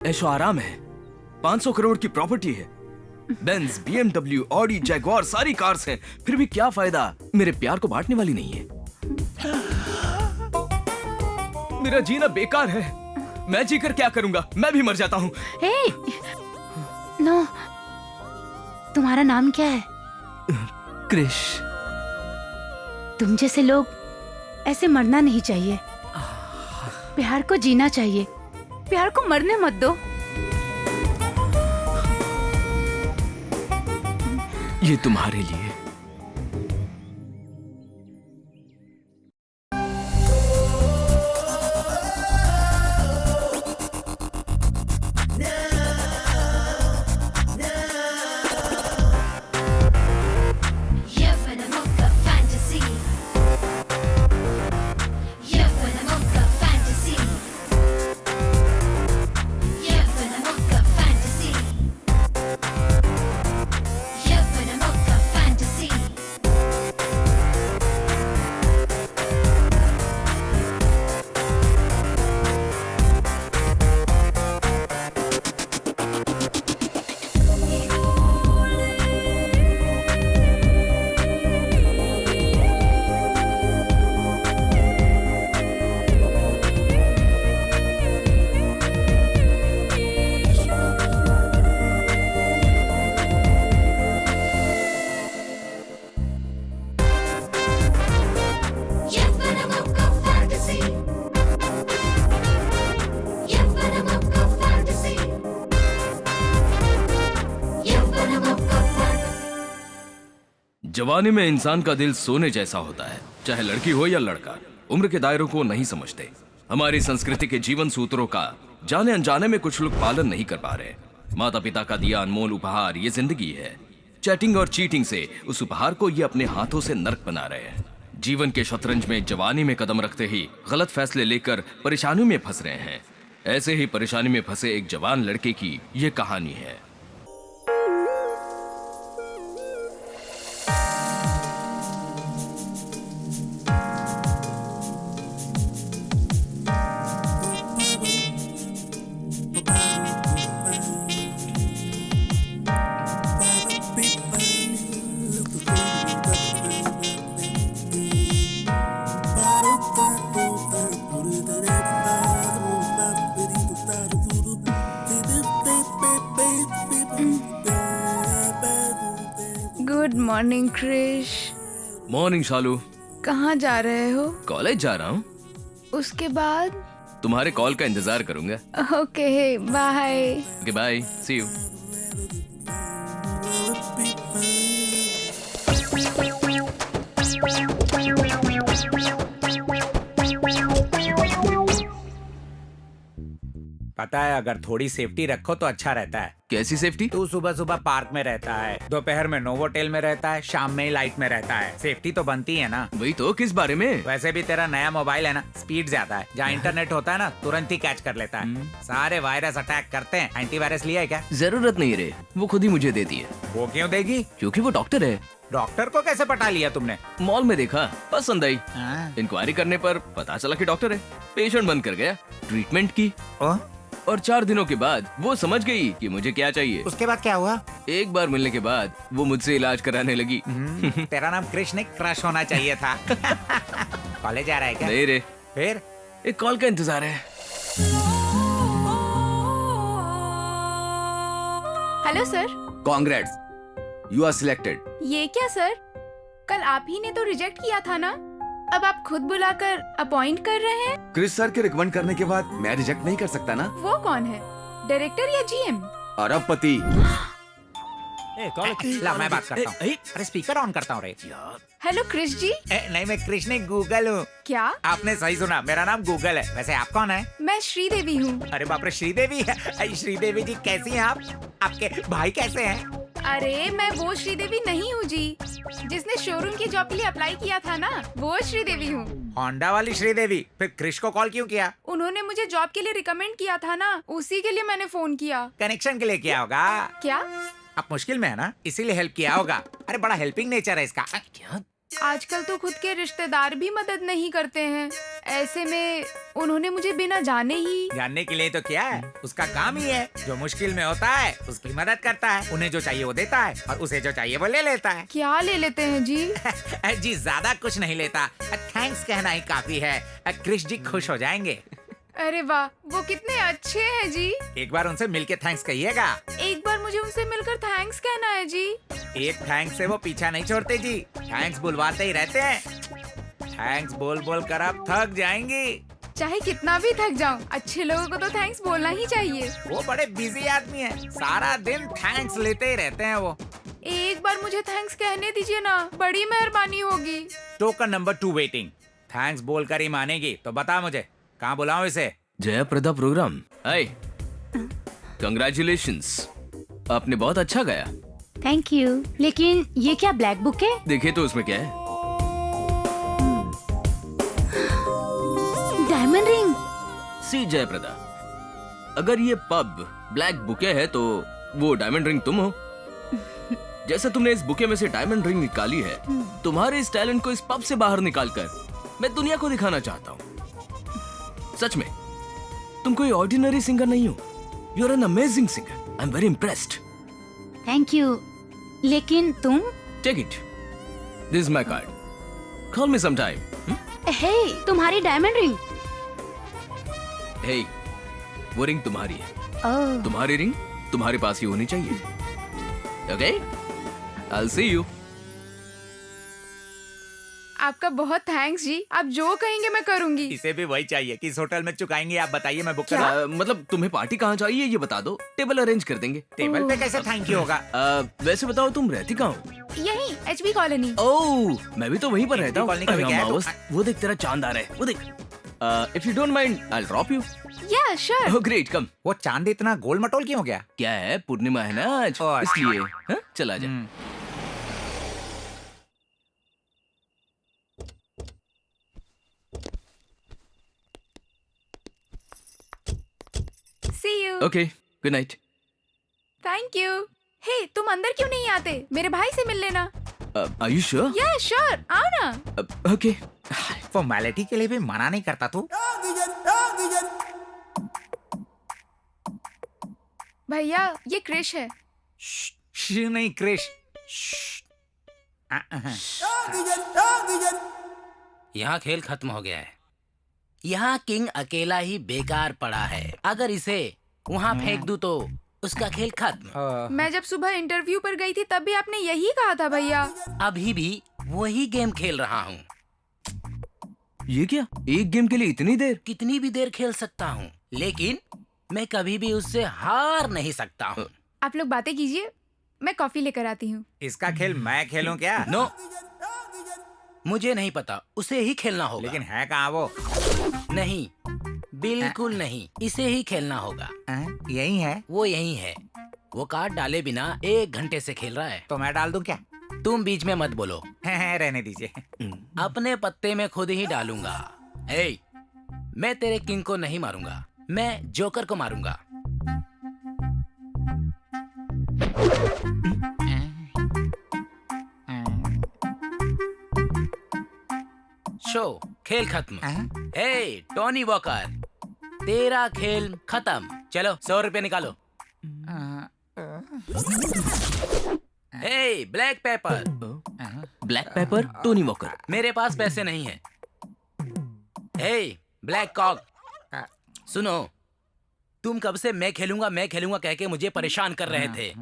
ऐशो आराम है, 500 करोड़ की प्रॉपर्टी है, बेंज, बीएमडब्ल्यू, ऑडी, जैगवार सारी कार्स हैं, फिर भी क्या फायदा? मेरे प्यार को बांटने वाली नहीं है। मेरा जीना बेकार है, मैं जीकर क्या करूंगा? मैं भी मर जाता हूँ। हे, नो, तुम्हारा नाम क्या है? क्रिश। तुम जैसे लोग ऐसे मरना नहीं चाहिए, प्यार को जीना चाहिए, प्यार को मरने मत दो। ये तुम्हारे लिए। जवानी में इंसान का दिल सोने जैसा होता है, चाहे लड़की हो या लड़का, उम्र के दायरों को नहीं समझते। हमारी संस्कृति के जीवन सूत्रों का जाने अनजाने में कुछ लोग पालन नहीं कर पा रहे। माता पिता का दिया अनमोल उपहार ये जिंदगी है। चैटिंग और चीटिंग से उस उपहार को ये अपने हाथों से नर्क बना रहे हैं। जीवन के शतरंज में जवानी में कदम रखते ही गलत फैसले लेकर परेशानियों में फंस रहे हैं। ऐसे ही परेशानी में फंसे एक जवान लड़के की ये कहानी है। Good morning Krish. Morning Shalu. कहाँ जा रहे हो? कॉलेज जा रहा हूँ। उसके बाद? तुम्हारे कॉल का इंतजार करूंगा। Okay bye. Okay bye, see you. पता है, अगर थोड़ी सेफ्टी रखो तो अच्छा रहता है। कैसी सेफ्टी? तू सुबह सुबह पार्क में रहता है, दोपहर में नोवोटेल में रहता है, शाम में ही लाइट में रहता है। सेफ्टी तो बनती है ना। वही तो, किस बारे में? वैसे भी तेरा नया मोबाइल है ना, स्पीड ज्यादा है। जहाँ इंटरनेट होता है ना, तुरंत ही कैच कर लेता है। सारे वायरस अटैक करते हैं। एंटीवायरस लिया है क्या? जरूरत नहीं रे, वो खुद ही मुझे देती है। वो क्यों देगी? क्योंकि वो डॉक्टर है। डॉक्टर को कैसे पटा लिया तुमने? मॉल में देखा, पसंद आई। हाँ। इंक्वायरी करने पर पता चला कि डॉक्टर है। पेशेंट बन कर गया, ट्रीटमेंट की, ओ? और 4 दिनों के बाद वो समझ गई कि मुझे क्या चाहिए। उसके बाद क्या हुआ? एक बार मिलने के बाद वो मुझसे इलाज कराने लगी। तेरा नाम कृष्ण नहीं, क्रश होना चाहिए था। कॉलेज जा रहा है क्या? नहीं रे, फिर एक कॉल का इंतजार है। Hello sir. Congrats, you are selected. ये क्या सर, कल आप ही ने तो रिजेक्ट किया था ना, अब आप खुद बुलाकर अपॉइंट कर रहे हैं? क्रिस सर के रिकमेंड करने के बाद मैं रिजेक्ट नहीं कर सकता ना। वो कौन है, डायरेक्टर या जीएम? अरबपति। ला मैं बात करता हूँ। अरे स्पीकर ऑन करता हूँ रे। हेलो क्रिश जी। नहीं, मैं कृष्ण गूगल हूँ। क्या? आपने सही सुना, मेरा नाम गूगल है। वैसे आप कौन है? मैं श्रीदेवी हूँ। अरे बाप रे, श्रीदेवी है। श्रीदेवी जी कैसी हैं आप? आपके भाई कैसे हैं? अरे मैं वो श्रीदेवी नहीं हूँ जी, जिसने शोरूम की जॉब के लिए अप्लाई किया था ना, वो श्रीदेवी हूँ। होंडा वाली श्रीदेवी। फिर क्रिश को कॉल क्यों किया? उन्होंने मुझे जॉब के लिए रिकमेंड किया था ना, उसी के लिए मैंने फोन किया। कनेक्शन के लिए किया होगा। क्या? आप मुश्किल में है ना, इसीलिए हेल्प किया होगा। अरे बड़ा हेल्पिंग नेचर है इसका। क्या? आजकल तो खुद के रिश्तेदार भी मदद नहीं करते हैं। ऐसे में उन्होंने मुझे बिना जाने ही। जानने के लिए तो क्या है, उसका काम ही है। जो मुश्किल में होता है उसकी मदद करता है। उन्हें जो चाहिए वो देता है और उसे जो चाहिए वो ले लेता है। क्या ले लेते हैं जी? जी ज्यादा कुछ नहीं लेता, थैंक्स कहना ही काफी है। क्रिश जी खुश हो जाएंगे। अरे वाह, वो कितने अच्छे हैं जी। एक बार उनसे मिलके थैंक्स कहिएगा। एक बार मुझे उनसे मिलकर थैंक्स कहना है जी। एक थैंक्स से वो पीछा नहीं छोड़ते जी, थैंक्स बुलवाते ही रहते हैं। थैंक्स बोल बोल कर आप थक जाएंगी। चाहे कितना भी थक जाऊं, अच्छे लोगों को तो थैंक्स बोलना ही चाहिए। वो बड़े बिजी आदमी है, सारा दिन थैंक्स लेते ही रहते हैं वो। एक बार मुझे थैंक्स कहने दीजिए ना, बड़ी मेहरबानी होगी। Token number 2 waiting. थैंक्स बोल कर ही मानेगी तो बता मुझे कहाँ बुलाऊं इसे। जयाप्रदा प्रोग्राम। हाय, कंग्रेचुलेशंस, आपने बहुत अच्छा गाया। Thank you. लेकिन ये क्या ब्लैक बुक है? देखिए तो उसमें क्या है। Diamond ring. सी जयप्रदा, अगर ये पब ब्लैक बुके है तो वो डायमंड रिंग तुम हो। जैसे तुमने इस बुके में से डायमंड रिंग निकाली है, तुम्हारे इस टैलेंट को इस पब से बाहर निकालकर मैं दुनिया को दिखाना चाहता हूँ। सच में तुम कोई ऑर्डिनरी सिंगर नहीं हो, you are an amazing singer. I am very impressed. Thank you. लेकिन तुम? Take it, this is my card, call me some time. Hey, तुम्हारी डायमंड रिंग। हे, वो रिंग तुम्हारी है। ओह, तुम्हारी रिंग तुम्हारे पास ही होनी चाहिए। Okay, I will see you. आपका बहुत थैंक्स जी, आप जो कहेंगे मैं करूंगी। इसे भी वही चाहिए। किस होटल में चुकाएंगे आप बताइए, मैं बुक करूँ। मतलब तुम्हें पार्टी कहाँ चाहिए ये बता दो, टेबल अरेंज कर देंगे। टेबल पे कैसे थैंक यू होगा। वैसे बताओ तुम रहती कहाँ हो? यही HB कॉलोनी। ओह, मैं भी तो वहीं पर रहता हूँ। कॉलोनी का भी क्या है? अरे, मावस, वो देख तेरा चांद आ रहा है, वो देख। If you don't mind I will drop you. या श्योर। ओह ग्रेट, कम। वो चांद इतना गोल मटोल क्यों हो गया? क्या है, पूर्णिमा है ना आज, ओह, अच्छा। इसलिए। हाँ? चला जा। See you. Okay, good night. Thank you. Hey, तुम अंदर क्यों नहीं आते? मेरे भाई से मिल लेना। Are you sure? Yeah sure, आओ ना। ओके। फॉर्मेलिटी के लिए भी मना नहीं करता तू। भैया, ये क्रिश है। नहीं क्रिश। यहाँ खेल खत्म हो गया है। यहाँ किंग अकेला ही बेकार पड़ा है। अगर इसे वहाँ फेंक दूं तो उसका खेल खत्म। मैं जब सुबह इंटरव्यू पर गई थी तब भी आपने यही कहा था भैया। अभी भी वही गेम खेल रहा हूँ। ये क्या, एक गेम के लिए इतनी देर? कितनी भी देर खेल सकता हूँ, लेकिन मैं कभी भी उससे हार नहीं सकता हूँ। आप लोग बातें कीजिए, मैं कॉफी लेकर आती हूँ। इसका खेल मैं खेलूं क्या? नो, मुझे नहीं पता, उसे ही खेलना होगा। लेकिन है कहाँ वो? नहीं, बिल्कुल नहीं, इसे ही खेलना होगा। यही है। वो यही है। वो कार्ड डाले बिना 1 घंटे से खेल रहा है। तो मैं डाल दूं क्या? तुम बीच में मत बोलो। रहने दीजिए। अपने पत्ते में खुद ही डालूंगा। ए, मैं तेरे किंग को नहीं मारूंगा, मैं जोकर को मारूंगा। शो, खेल खत्म। ए, टोनी वॉकर, तेरा खेल खत्म। चलो 100 रुपए निकालो। ए, black paper. Black paper, Tony Walker. मेरे पास पैसे नहीं हैं। हे, ब्लैक कॉक, सुनो, तुम कब से मैं खेलूंगा कह के मुझे परेशान कर रहे थे।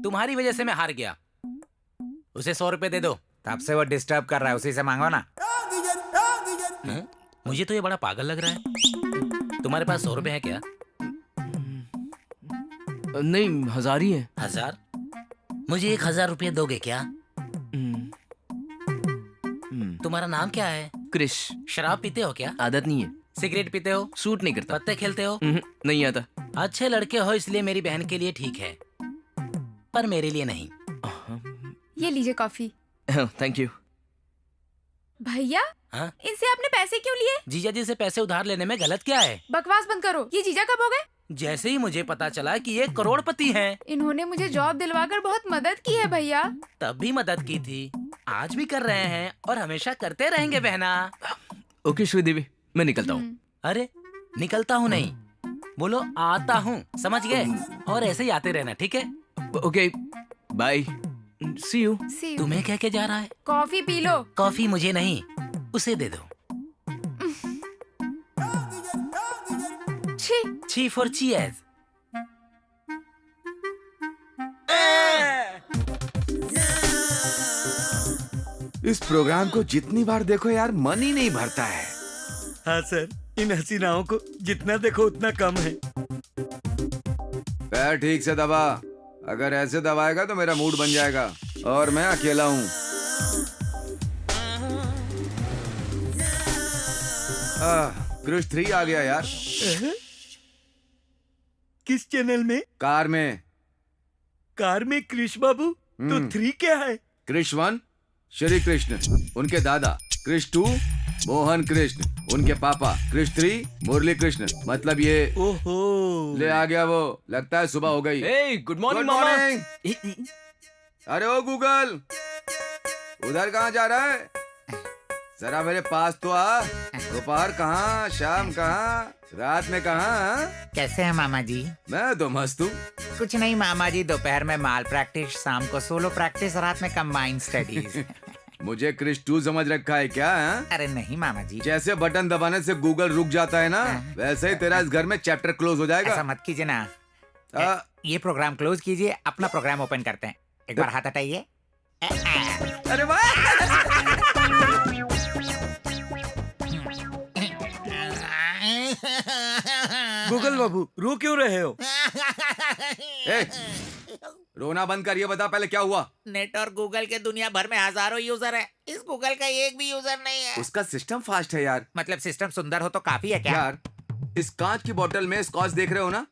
तुम्हारी वजह से मैं हार गया। उसे 100 रुपए दे दो। तब से वो डिस्टर्ब कर रहा है, उसी से मांगो ना। मुझे तो ये बड़ा पागल लग रहा है। तुम्हारे पास 100 रुपए है क्या? नहीं, 1000 ही है। 1000? मुझे 1000 रुपए दोगे क्या? तुम्हारा नाम क्या है? क्रिश। शराब पीते हो क्या? आदत नहीं है। सिगरेट पीते हो? सूट नहीं करता। पत्ते खेलते हो? नहीं आता। अच्छे लड़के हो इसलिए मेरी बहन के लिए ठीक है, पर मेरे लिए नहीं। ये लीजिए कॉफी। Thank you. भैया, हाँ? इनसे आपने पैसे क्यों लिए? जीजा जी से पैसे उधार लेने में गलत क्या है? बकवास बंद करो। ये जीजा कब हो गए? जैसे ही मुझे पता चला कि ये करोड़पति हैं, इन्होंने मुझे जॉब दिलवाकर बहुत मदद की है भैया। तब भी मदद की थी। आज भी कर रहे हैं और हमेशा करते रहेंगे बहना। ओके श्रीदेवी, मैं निकलता हूँ। अरे निकलता हूँ नहीं, बोलो आता हूँ, समझ गए? और ऐसे ही आते रहना, ठीक है? Okay bye, see you. See you. तुम्हें कह के जा रहा है? Coffee P low. कॉफी मुझे नहीं, उसे दे दो। छी। ची फॉर चीयर्स। इस प्रोग्राम को जितनी बार देखो यार मन ही नहीं भरता है। हाँ सर, इन हसीनाओं को जितना देखो उतना कम है। पैर ठीक से दबा, अगर ऐसे दबाएगा तो मेरा मूड बन जाएगा और मैं अकेला हूँ। क्रिश 3 आ गया यार। किस चैनल में? कार में। कार में कृष बाबू? तो 3 क्या है? कृष 1 श्री कृष्ण, उनके दादा। कृष 2 मोहन कृष्ण, उनके पापा। कृष 3 मुरली कृष्ण। मतलब ये ओहो, ले आ गया वो। लगता है सुबह हो गई। हे गुड मॉर्निंग Good मामा। morning। अरे ओ गूगल, उधर कहाँ जा रहा है? जरा मेरे पास तो आ। दोपहर कहाँ, शाम कहाँ, रात में कहाँ? कैसे हैं मामा जी? मैं तो मस्त हूँ। कुछ नहीं मामा जी, दोपहर में माल प्रैक्टिस, शाम को सोलो प्रैक्टिस, रात में कंबाइंड स्टडीज। मुझे कृष 2 समझ रखा है क्या? है? अरे नहीं मामा जी, जैसे बटन दबाने से गूगल रुक जाता है ना, वैसे ही तेरा इस घर में चैप्टर क्लोज हो ऐसा जाएगा। मत कीजिए ना। आ, ये प्रोग्राम क्लोज कीजिए, अपना प्रोग्राम ओपन करते हैं। एक बार हाथ हटाइए। अरे वाह! गूगल बाबू रो क्यों रहे हो? ए, रोना बंद कर, ये बता पहले क्या हुआ? नेट और गूगल के दुनिया भर में हजारों यूजर है, इस गूगल का एक भी यूजर नहीं है। उसका सिस्टम फास्ट है यार। मतलब सिस्टम सुंदर हो तो काफी है क्या? यार, इस कांच की बोतल में स्कॉच देख रहे हो ना?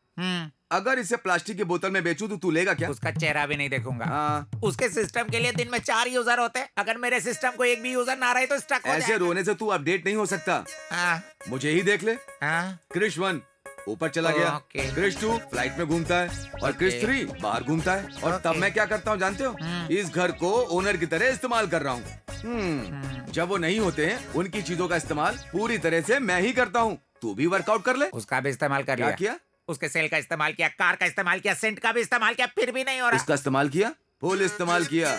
अगर इसे प्लास्टिक की बोतल में बेचूं तो तू लेगा क्या? उसका चेहरा भी नहीं देखूंगा। हाँ, उसके सिस्टम के लिए दिन में 4 यूजर होते हैं। अगर मेरे सिस्टम को एक भी यूजर ना रहे तो स्टक हो ऐसे जाएगा। रोने से तू अपडेट नहीं हो सकता। हाँ, मुझे ही देख ले। हाँ, कृष 1 ऊपर चला गया, ओके। कृष 2 फ्लाइट में घूमता है और कृष 3 बाहर घूमता है। और तब ओके। मैं क्या करता हूँ जानते हो? इस घर को ओनर की तरह इस्तेमाल कर रहा हूँ। जब वो नहीं होते हैं, उनकी चीजों का इस्तेमाल पूरी तरह से मैं ही करता हूँ। तू भी वर्कआउट कर ले। उसका भी इस्तेमाल कर क्या लिया। किया? उसके सेल का इस्तेमाल किया, कार का इस्तेमाल किया, सेंट का भी इस्तेमाल किया, फिर भी नहीं हो रहा। उसका इस्तेमाल किया, फुल इस्तेमाल किया।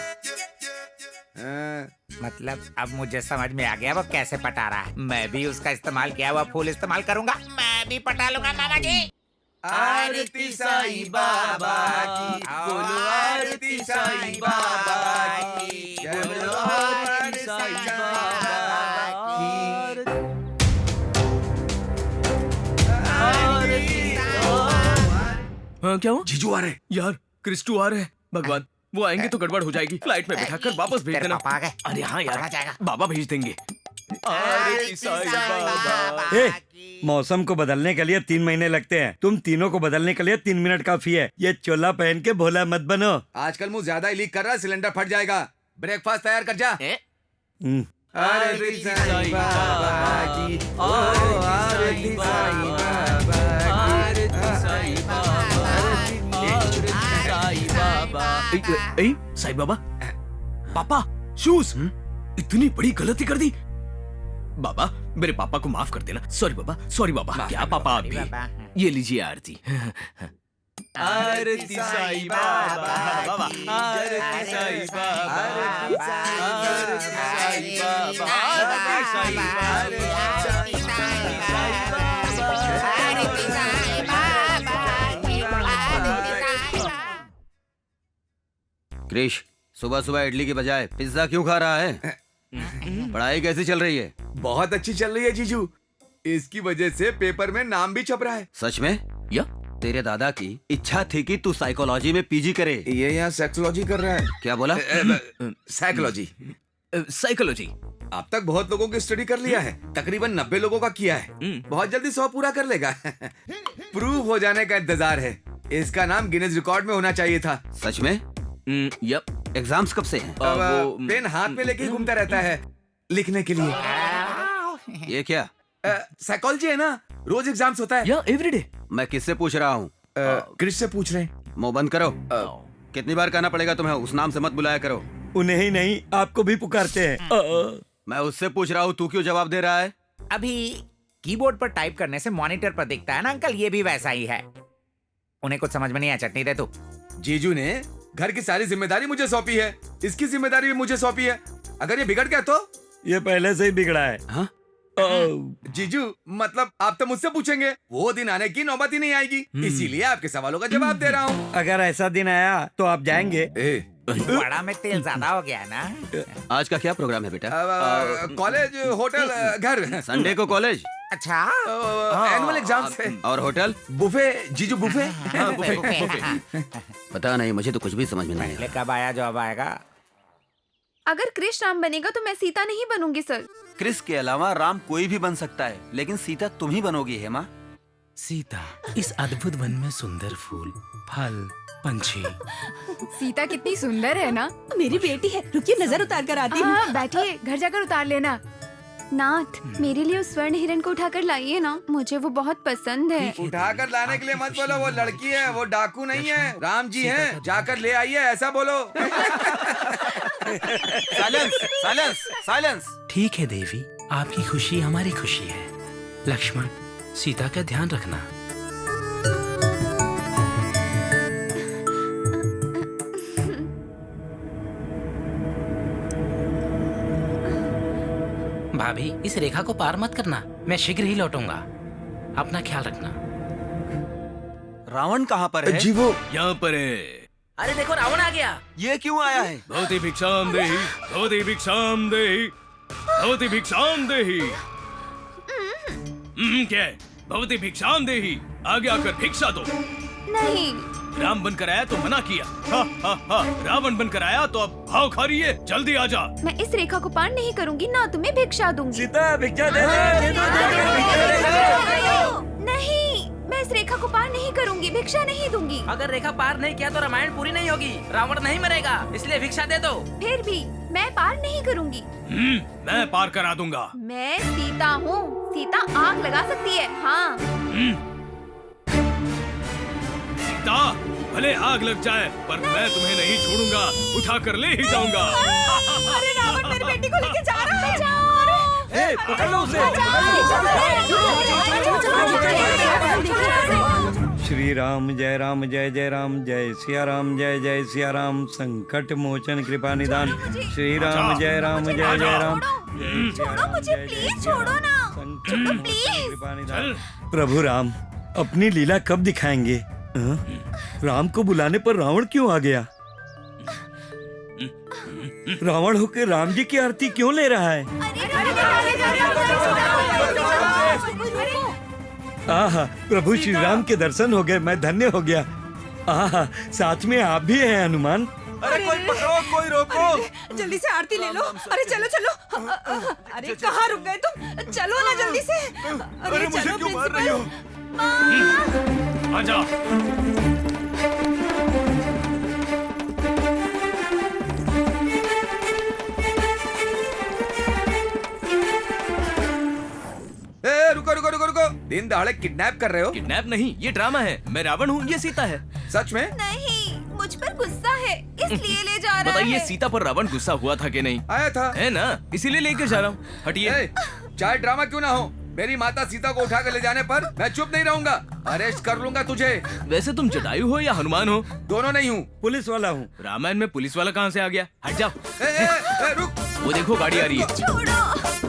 मतलब अब मुझे समझ में आ गया वो कैसे पटा रहा है। मैं भी उसका इस्तेमाल किया हुआ फुल इस्तेमाल करूंगा, मैं भी पटा लूंगा मामा जी। आरती साईं बाबा की, बोलो आरती साईं बाबा की, जय बोलो आरती साईं बाबा की। हाँ क्या हुआ? जीजू आ रहे। यार क्रिस 2 आ रहे हैं। भगवान, वो आएंगे तो गड़बड़ हो जाएगी। फ्लाइट में बिठाकर वापस भेज तेरे देना। पापा आ गए। अरे हाँ पकड़ा यार, जाएगा। बाबा भेज देंगे। आरती साईं बाबा। ए, मौसम को बदलने के लिए 3 महीने लगते हैं, तुम तीनों को बदलने के लिए 3 मिनट काफी है। ये चोला पहन के भोला मत बनो। आजकल मुंह ज्यादा ही लीक कर रहा है, सिलेंडर फट जाएगा। ब्रेकफास्ट तैयार कर जा। हम्म, आरती साईं बाबा की, ओ आरती साईं बाबा की, साईं बाबा। पापा शूज, इतनी बड़ी गलती कर दी। बाबा मेरे पापा को माफ कर देना। सॉरी बाबा, सॉरी बाबा। क्या पापा आप भी? बाबा। ये लीजिए आरती। आरती साईं बाबा, आरती साईं बाबा, आरती साईं बाबा, आरती साईं क्रिश, सुबह सुबह इडली की बजाय पिज्जा क्यों खा रहा है? पढ़ाई कैसी चल रही है? बहुत अच्छी चल रही है जीजू। इसकी वजह से पेपर में नाम भी छप रहा है। सच में? या तेरे दादा की इच्छा थी कि तू साइकोलॉजी में पीजी करे। ये यहाँ सेक्सोलॉजी कर रहा है। क्या बोला? साइकोलॉजी। साइकोलॉजी। अब तक बहुत लोगों की स्टडी कर लिया है, तकरीबन 90 लोगों का किया है। बहुत जल्दी 100 पूरा कर लेगा। प्रूव हो जाने का इंतजार है। इसका नाम गिनेज रिकॉर्ड में होना चाहिए था। सच में? यप। एग्जाम्स कब से हैं? वो पेन हाथ में लेके घूमता रहता है लिखने के लिए। ये क्या? साइकोलॉजी है ना, रोज एग्जाम्स होता है। या एवरीडे। मैं किससे पूछ रहा हूँ? क्रिश से पूछ रहे हैं। मुंह बंद करो। कितनी बार कहना पड़ेगा तुम्हें? उस नाम से मत बुलाया करो। उन्हें ही नहीं आपको भी पुकारते हैं। मैं उससे पूछ रहा हूँ, तू क्यों जवाब दे रहा है? अभी कीबोर्ड पर टाइप करने से मॉनिटर पर दिखता है ना अंकल, ये भी वैसा ही है। उन्हें कुछ समझ में नहीं आया, चटनी दे तू। जीजू ने घर की सारी जिम्मेदारी मुझे सौंपी है, इसकी जिम्मेदारी भी मुझे सौंपी है। अगर ये बिगड़ गया तो? ये पहले से ही बिगड़ा है। हाँ? जीजू मतलब आप तो मुझसे पूछेंगे, वो दिन आने की नौबत ही नहीं आएगी, इसीलिए आपके सवालों का जवाब दे रहा हूँ। अगर ऐसा दिन आया तो आप जाएंगे? बड़ा में तेल ज्यादा हो गया है ना। आज का क्या प्रोग्राम है बेटा? कॉलेज, होटल, घर। संडे को कॉलेज अच्छा, एनुअल एग्जाम से। और होटल? बुफे जीजू, बुफे। पता नहीं, मुझे तो कुछ भी समझ में नहीं आया। ले कब आया जवाब आएगा। अगर कृष्ण राम बनेगा तो मैं सीता नहीं बनूंगी सर। क्रिस के अलावा राम कोई भी बन सकता है, लेकिन सीता तुम ही बनोगी हेमा। सीता, इस अद्भुत वन में सुंदर फूल, फल, पंछी। सीता कितनी सुंदर है ना। मेरी बेटी है, रुकिए नजर उतार कर आती हूँ। हाँ बैठिए, घर जाकर उतार लेना। नाथ, मेरे लिए उस स्वर्ण हिरण को उठाकर लाइए ना, मुझे वो बहुत पसंद है। उठाकर लाने के लिए मत बोलो, वो लड़की है, वो डाकू नहीं है, राम जी हैं, जाकर ले आइए ऐसा बोलो। Silence, silence, silence. ठीक है देवी, आपकी खुशी हमारी खुशी है। लक्ष्मण, सीता का ध्यान रखना। भाभी, इस रेखा को पार मत करना, मैं शीघ्र ही लौटूंगा। अपना ख्याल रखना। रावण कहाँ पर है? जी वो यहाँ पर है। अरे देखो, रावण आ गया। ये क्यों आया है? भवती भिक्षाम देहि, भवती भिक्षाम देहि, भवती भिक्षाम देहि। क्या है? भवती भिक्षाम देहि, आगे आकर भिक्षा दो। नहीं। राम बनकर आया तो मना किया, हा, हा, हा। रावण बनकर आया तो अब भाव खा रही है, जल्दी आ जा। मैं इस रेखा को पार नहीं करूंगी, ना तुम्हें भिक्षा दूंगी। सीता भिक्षा दे नहीं, मैं इस रेखा को पार नहीं करूंगी, भिक्षा नहीं दूंगी। अगर रेखा पार नहीं किया तो रामायण पूरी नहीं होगी, रावण नहीं मरेगा, इसलिए भिक्षा दे दो। फिर भी मैं पार नहीं करूंगी। मैं पार करा दूंगा। मैं सीता हूँ, सीता आग लगा सकती है। हाँ। सीता, भले आग लग जाए पर मैं तुम्हें नहीं छोड़ूंगा, उठा कर ले ही जाऊंगा। अरे रावण मेरी बेटी को लेके जा रहा है। पकड़ लो उसे। श्री राम जय राम जय जय राम, जय सिया राम जय जय सिया राम, संकट मोचन कृपा निदान। श्री राम जय राम जय जय राम। छोड़ो मुझे, प्लीज छोड़ो ना। संकट मोचन कृपा निदान। प्रभु राम अपनी लीला कब दिखाएंगे? राम को बुलाने पर रावण क्यों आ गया? रावण होकर राम जी की आरती क्यों ले रहा है? आहा, प्रभु श्री राम के दर्शन हो गए, मैं धन्य हो गया। आहा, साथ में आप भी हैं हनुमान। अरे कोई पकड़ो, कोई रोको। जल्दी से आरती ले लो। अरे चलो चलो। अरे कहाँ रुक गए तुम? चलो ना जल्दी से। अरे मुझे क्यों मार रही हो? आजा। रुको रुको रुको रुको, दिन दहाड़े किडनैप कर रहे हो? किडनैप नहीं, ये ड्रामा है। मैं रावण हूँ, ये सीता है। सच में? नहीं, मुझ पर गुस्सा है, इसलिए ले जा रहा है। बताइए, सीता पर रावण गुस्सा हुआ था कि नहीं? आया था। है ना, इसीलिए लेकर जा रहा हूँ। हटिए। चाहे ड्रामा क्यों ना हो, मेरी माता सीता को उठा कर ले जाने पर मैं चुप नहीं रहूंगा, अरेस्ट कर लूंगा तुझे। वैसे तुम जटायु हो या हनुमान हो? दोनों नहीं हूँ। पुलिस वाला हूँ। रामायण में पुलिस वाला कहाँ से आ गया? हट जाओ। रुक, वो देखो गाड़ी आ रही है। छोड़ो।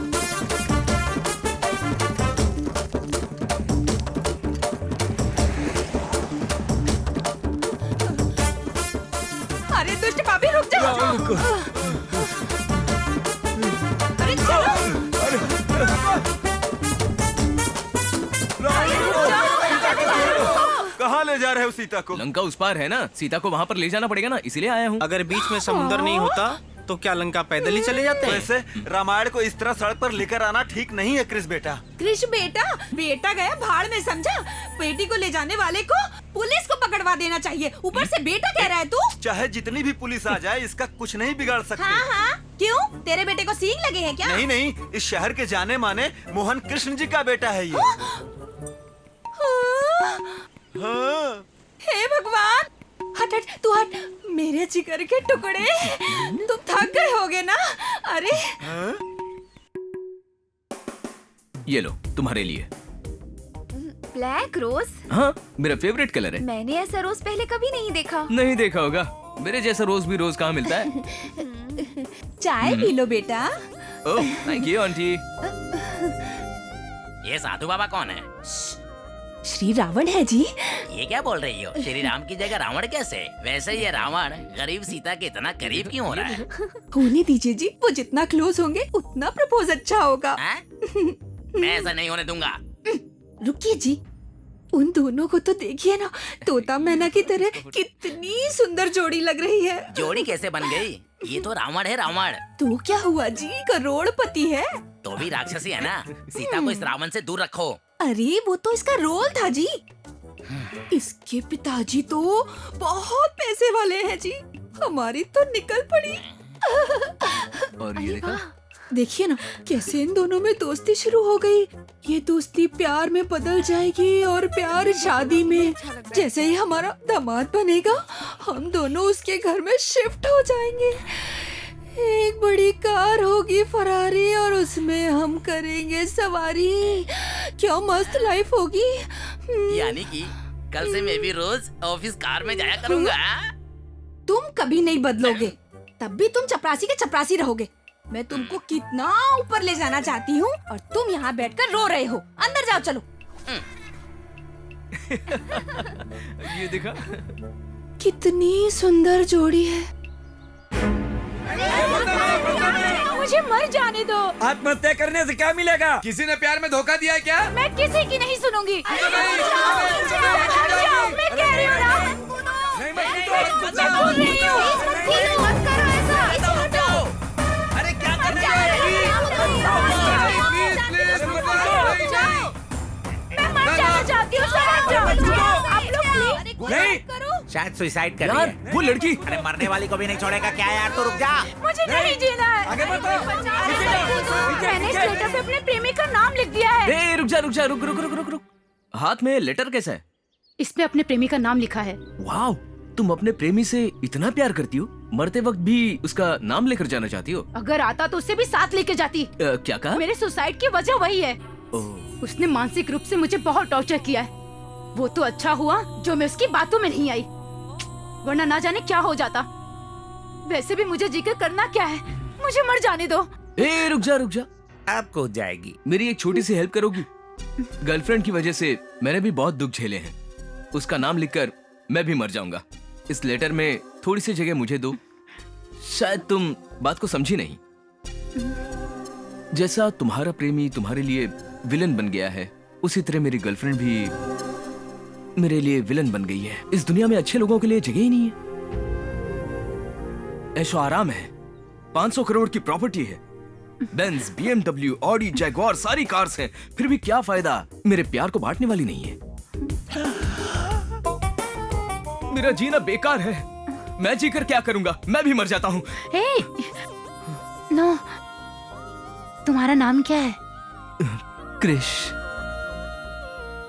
अरे दुष्ट पापी रुक जाओ। अरे चलो। कहाँ ले जा रहे हो सीता को? लंका उस पार है ना, सीता को वहाँ पर ले जाना पड़ेगा ना, इसीलिए आया हूँ। अगर बीच में समुद्र नहीं होता तो क्या लंका पैदल ही चले जाते हैं? वैसे रामायण को इस तरह सड़क पर लेकर आना ठीक नहीं है क्रिस बेटा। कृष बेटा, बेटा गया भाड़ में, समझा? बेटी को ले जाने वाले को पुलिस को पकड़वा देना चाहिए, ऊपर से बेटा कह रहा है तू। चाहे जितनी भी पुलिस आ जाए, इसका कुछ नहीं बिगाड़ सकती। हाँ हाँ, क्यों? तेरे बेटे को सींग लगे हैं क्या? नहीं नहीं, इस शहर के जाने माने मोहन कृष्ण जी का बेटा है ये। हाँ। हे भगवान, हट हट तू हट। मेरे जिगर के टुकड़े, तुम थक गए होगे ना? अरे ये लो तुम्हारे लिए। Black rose? हाँ, मेरा फेवरेट कलर है। मैंने ऐसा रोज पहले कभी नहीं देखा। नहीं देखा होगा, मेरे जैसा रोज भी रोज कहाँ मिलता है। चाय पी लो बेटा। Oh thank you aunty. ये साधु बाबा कौन है? श्री रावण है जी। ये क्या बोल रही हो? श्री राम की जगह रावण कैसे? वैसे ये रावण गरीब सीता के इतना करीब क्यों हो रहा है? होने दीजिए जी, वो जितना क्लोज होंगे उतना प्रपोज अच्छा होगा। मैं ऐसा नहीं होने दूंगा। रुकिए जी, उन दोनों को तो देखिए ना, तोता मैना की तरह कितनी सुंदर जोड़ी लग रही है। जोड़ी कैसे बन गई? ये तो रावण है रावण। तो क्या हुआ जी, करोड़पति है। तो भी राक्षसी है ना। सीता को इस रावण से दूर रखो। अरे वो तो इसका रोल था जी। इसके पिताजी तो बहुत पैसे वाले हैं जी, हमारी तो निकल पड़ी। और ये देखा? देखिए ना कैसे इन दोनों में दोस्ती शुरू हो गई। ये दोस्ती प्यार में बदल जाएगी और प्यार शादी में। जैसे ही हमारा दामाद बनेगा, हम दोनों उसके घर में शिफ्ट हो जाएंगे। एक बड़ी कार होगी फरारी और उसमें हम करेंगे सवारी। क्या मस्त लाइफ होगी। यानी कि कल से मैं भी रोज ऑफिस कार में जाया करूंगा। तुम कभी नहीं बदलोगे, तब भी तुम चपरासी के चपरासी रहोगे। मैं तुमको कितना ऊपर ले जाना चाहती हूँ और तुम यहाँ बैठकर रो रहे हो। अंदर जाओ चलो। ये देखा? कितनी सुंदर जोड़ी है। मुझे मर जाने दो। आत्महत्या करने से क्या मिलेगा? किसी ने प्यार में धोखा दिया है क्या? मैं किसी की नहीं सुनूंगी। मैं कह रही हूँ ना, मैं बोल रही हूँ। मत करो ऐसा। अरे क्या कर रही मैं मर जाना चाहती हूँ। आप लोग प्लीज नहीं, शायद सुसाइड कर रही यार है। वो लड़की। अरे मरने वाली को भी नहीं छोड़ेगा क्या यार? तो रुक जा। मुझे नहीं जीना है। आगे बढ़ो। मैंने इस लेटर पे अपने प्रेमी का नाम लिख दिया है। ए रुक जा रुक जा, रुक रुक रुक रुक रुक। हाथ में लेटर कैसा है? इसमें अपने प्रेमी का नाम लिखा है। वाह, तुम अपने प्रेमी से इतना प्यार करती हो, मरते वक्त भी उसका नाम लेकर जाना चाहती हो? अगर आता तो उससे भी साथ लेके जाती। क्या कहा? मेरे सुसाइड की वजह वही है। उसने मानसिक रूप से मुझे बहुत टॉर्चर किया है। वो तो अच्छा हुआ जो मैं उसकी बातों में नहीं आई, वरना ना जाने क्या हो जाता। वैसे भी मुझे जिक्र करना क्या है, मुझे मर जाने दो। ए रुक जा रुक जा। अब कूद जाएगी। मेरी एक छोटी सी हेल्प करोगी? गर्लफ्रेंड की वजह से मैंने भी बहुत दुख झेले हैं। उसका नाम लिखकर मैं भी मर जाऊंगा। इस लेटर में थोड़ी सी जगह मुझे दो। शायद तुम बात को समझी नहीं। जैसा तुम्हारा प्रेमी तुम्हारे लिए विलन बन गया है, उसी तरह मेरी गर्लफ्रेंड भी मेरे लिए विलन बन गई है। इस दुनिया में अच्छे लोगों के लिए जगह ही नहीं है। ऐशो आराम है, 500 करोड़ की प्रॉपर्टी है, बेंज, BMW, ऑडी, जैगुआर सारी कार्स हैं, फिर भी क्या फायदा? मेरे प्यार को बांटने वाली नहीं है। मेरा जीना बेकार है। मैं जीकर क्या करूंगा? मैं भी मर जाता हूँ। नो, तुम्हारा नाम क्या है? क्रिश।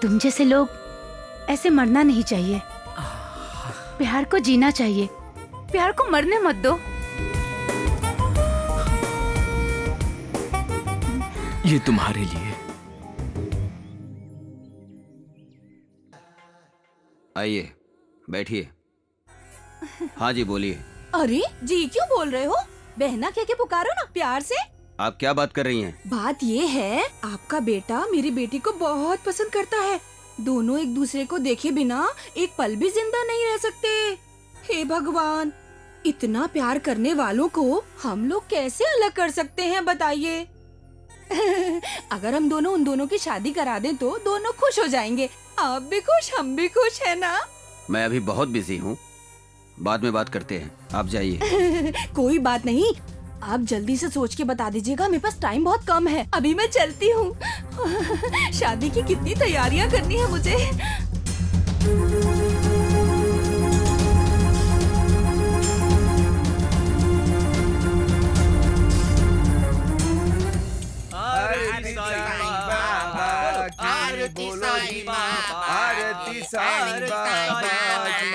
तुम जैसे लोग ऐसे मरना नहीं चाहिए। प्यार को जीना चाहिए, प्यार को मरने मत दो। ये तुम्हारे लिए। आइए बैठिए। हाँ जी बोलिए। अरे जी क्यों बोल रहे हो? बहना कह के पुकारो ना प्यार से। आप क्या बात कर रही हैं? बात ये है, आपका बेटा मेरी बेटी को बहुत पसंद करता है। दोनों एक दूसरे को देखे बिना एक पल भी जिंदा नहीं रह सकते। हे भगवान, इतना प्यार करने वालों को हम लोग कैसे अलग कर सकते हैं बताइए? अगर हम दोनों उन दोनों की शादी करा दें तो दोनों खुश हो जाएंगे। आप भी खुश, हम भी खुश, है ना? मैं अभी बहुत बिजी हूँ, बाद में बात करते हैं, आप जाइए। कोई बात नहीं, आप जल्दी से सोच के बता दीजिएगा, मेरे पास टाइम बहुत कम है। अभी मैं चलती हूँ। शादी की कितनी तैयारियां करनी है मुझे। आरती साईं बाबा की।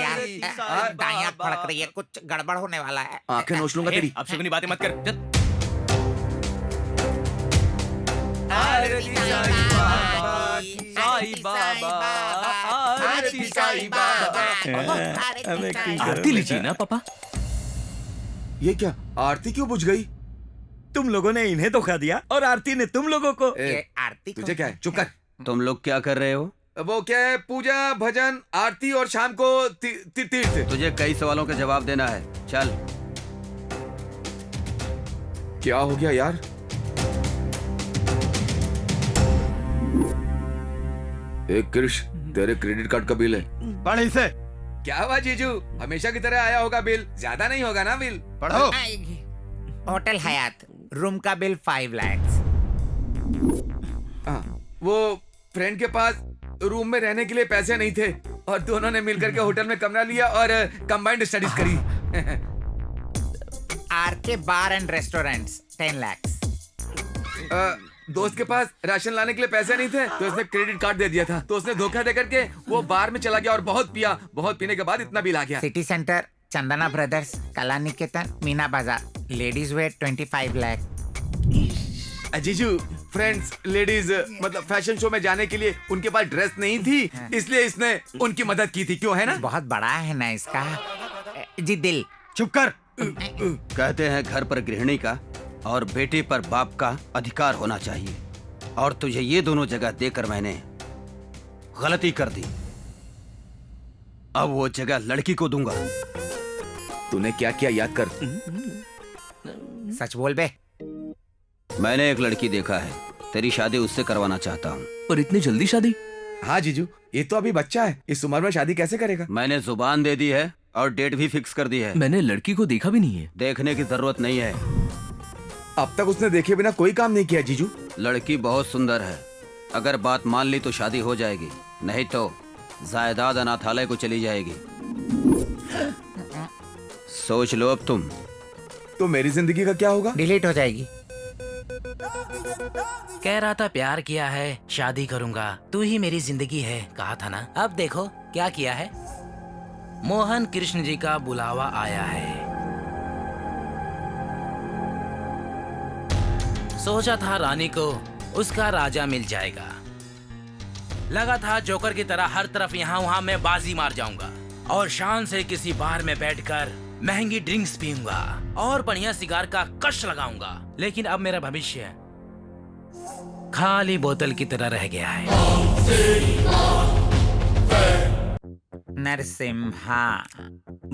यार दाएं आंख फड़क रही है, कुछ गड़बड़ होने वाला है। आंखें नोच लूंगा तेरी। अब शकुनी बातें मत कर। चल। आरती साईं बाबा की, साईं बाबा, आरती साईं बाबा। हमें की आरती लीजिए ना पापा। ये क्या, आरती क्यों बुझ गई? तुम लोगों ने इन्हें धोखा दिया और आरती ने तुम लोगों को। ये आरती तुझे क्या है, चुप कर। तुम लोग क्या कर रहे हो? वो क्या है, पूजा भजन आरती और शाम को तीर्थ। तुझे कई सवालों का जवाब देना है, चल। क्या हो गया यार? एक कृष, तेरे क्रेडिट कार्ड का बिल है। पढ़ इसे। क्या हुआ जीजू, हमेशा की तरह आया होगा बिल, ज्यादा नहीं होगा ना बिल? पढ़ो। होटल हयात, रूम का बिल 5 लाख। वो फ्रेंड के पास रूम में रहने के लिए पैसे नहीं थे और दोनों ने मिलकर के होटल में कमरा लिया और कंबाइंड स्टडीज करी। RK bar and restaurants 10 lakh. दोस्त के पास राशन लाने के लिए पैसे नहीं थे तो उसने क्रेडिट कार्ड दे दिया था, तो उसने धोखा दे करके वो बार में चला गया और बहुत पिया। बहुत पीने के बाद इतना बिल आ गया। सिटी सेंटर, चंदना ब्रदर्स, कला निकेतन, मीना बाजार, लेडीज वेयर 25 लाख। जीजू, फ्रेंड्स लेडीज मतलब फैशन शो में जाने के लिए उनके पास ड्रेस नहीं थी, इसलिए इसने उनकी मदद की थी। क्यों, है ना? बहुत बड़ा है ना इसका जी दिल। चुप कर। कहते हैं घर पर गृहिणी का और बेटे पर बाप का अधिकार होना चाहिए, और तुझे ये दोनों जगह देकर मैंने गलती कर दी। अब वो जगह लड़की को दूंगा। तूने क्या किया याद कर। सच बोल बे। मैंने एक लड़की देखा है, तेरी शादी उससे करवाना चाहता हूँ। पर इतनी जल्दी शादी? हाँ जीजू, ये तो अभी बच्चा है, इस उम्र में शादी कैसे करेगा? मैंने जुबान दे दी है और डेट भी फिक्स कर दी है। मैंने लड़की को देखा भी नहीं है। देखने की जरूरत नहीं है। अब तक उसने देखे बिना कोई काम नहीं किया जीजू। लड़की बहुत सुंदर है, अगर बात मान ली तो शादी हो जाएगी, नहीं तो जायदाद अनाथालय को चली जाएगी। सोच लो अब तुम। तो मेरी जिंदगी का क्या होगा? डिलीट हो जाएगी। कह रहा था प्यार किया है, शादी करूंगा, तू ही मेरी जिंदगी है, कहा था ना। अब देखो क्या किया है। मोहन कृष्ण जी का बुलावा आया है। सोचा था रानी को उसका राजा मिल जाएगा। लगा था जोकर की तरह हर तरफ यहाँ वहाँ मैं बाजी मार जाऊंगा और शान से किसी बार में बैठकर महंगी ड्रिंक्स पीऊंगा और बढ़िया सिगार का कश लगाऊंगा। लेकिन अब मेरा भविष्य खाली बोतल की तरह रह गया है। नरसिम्हा।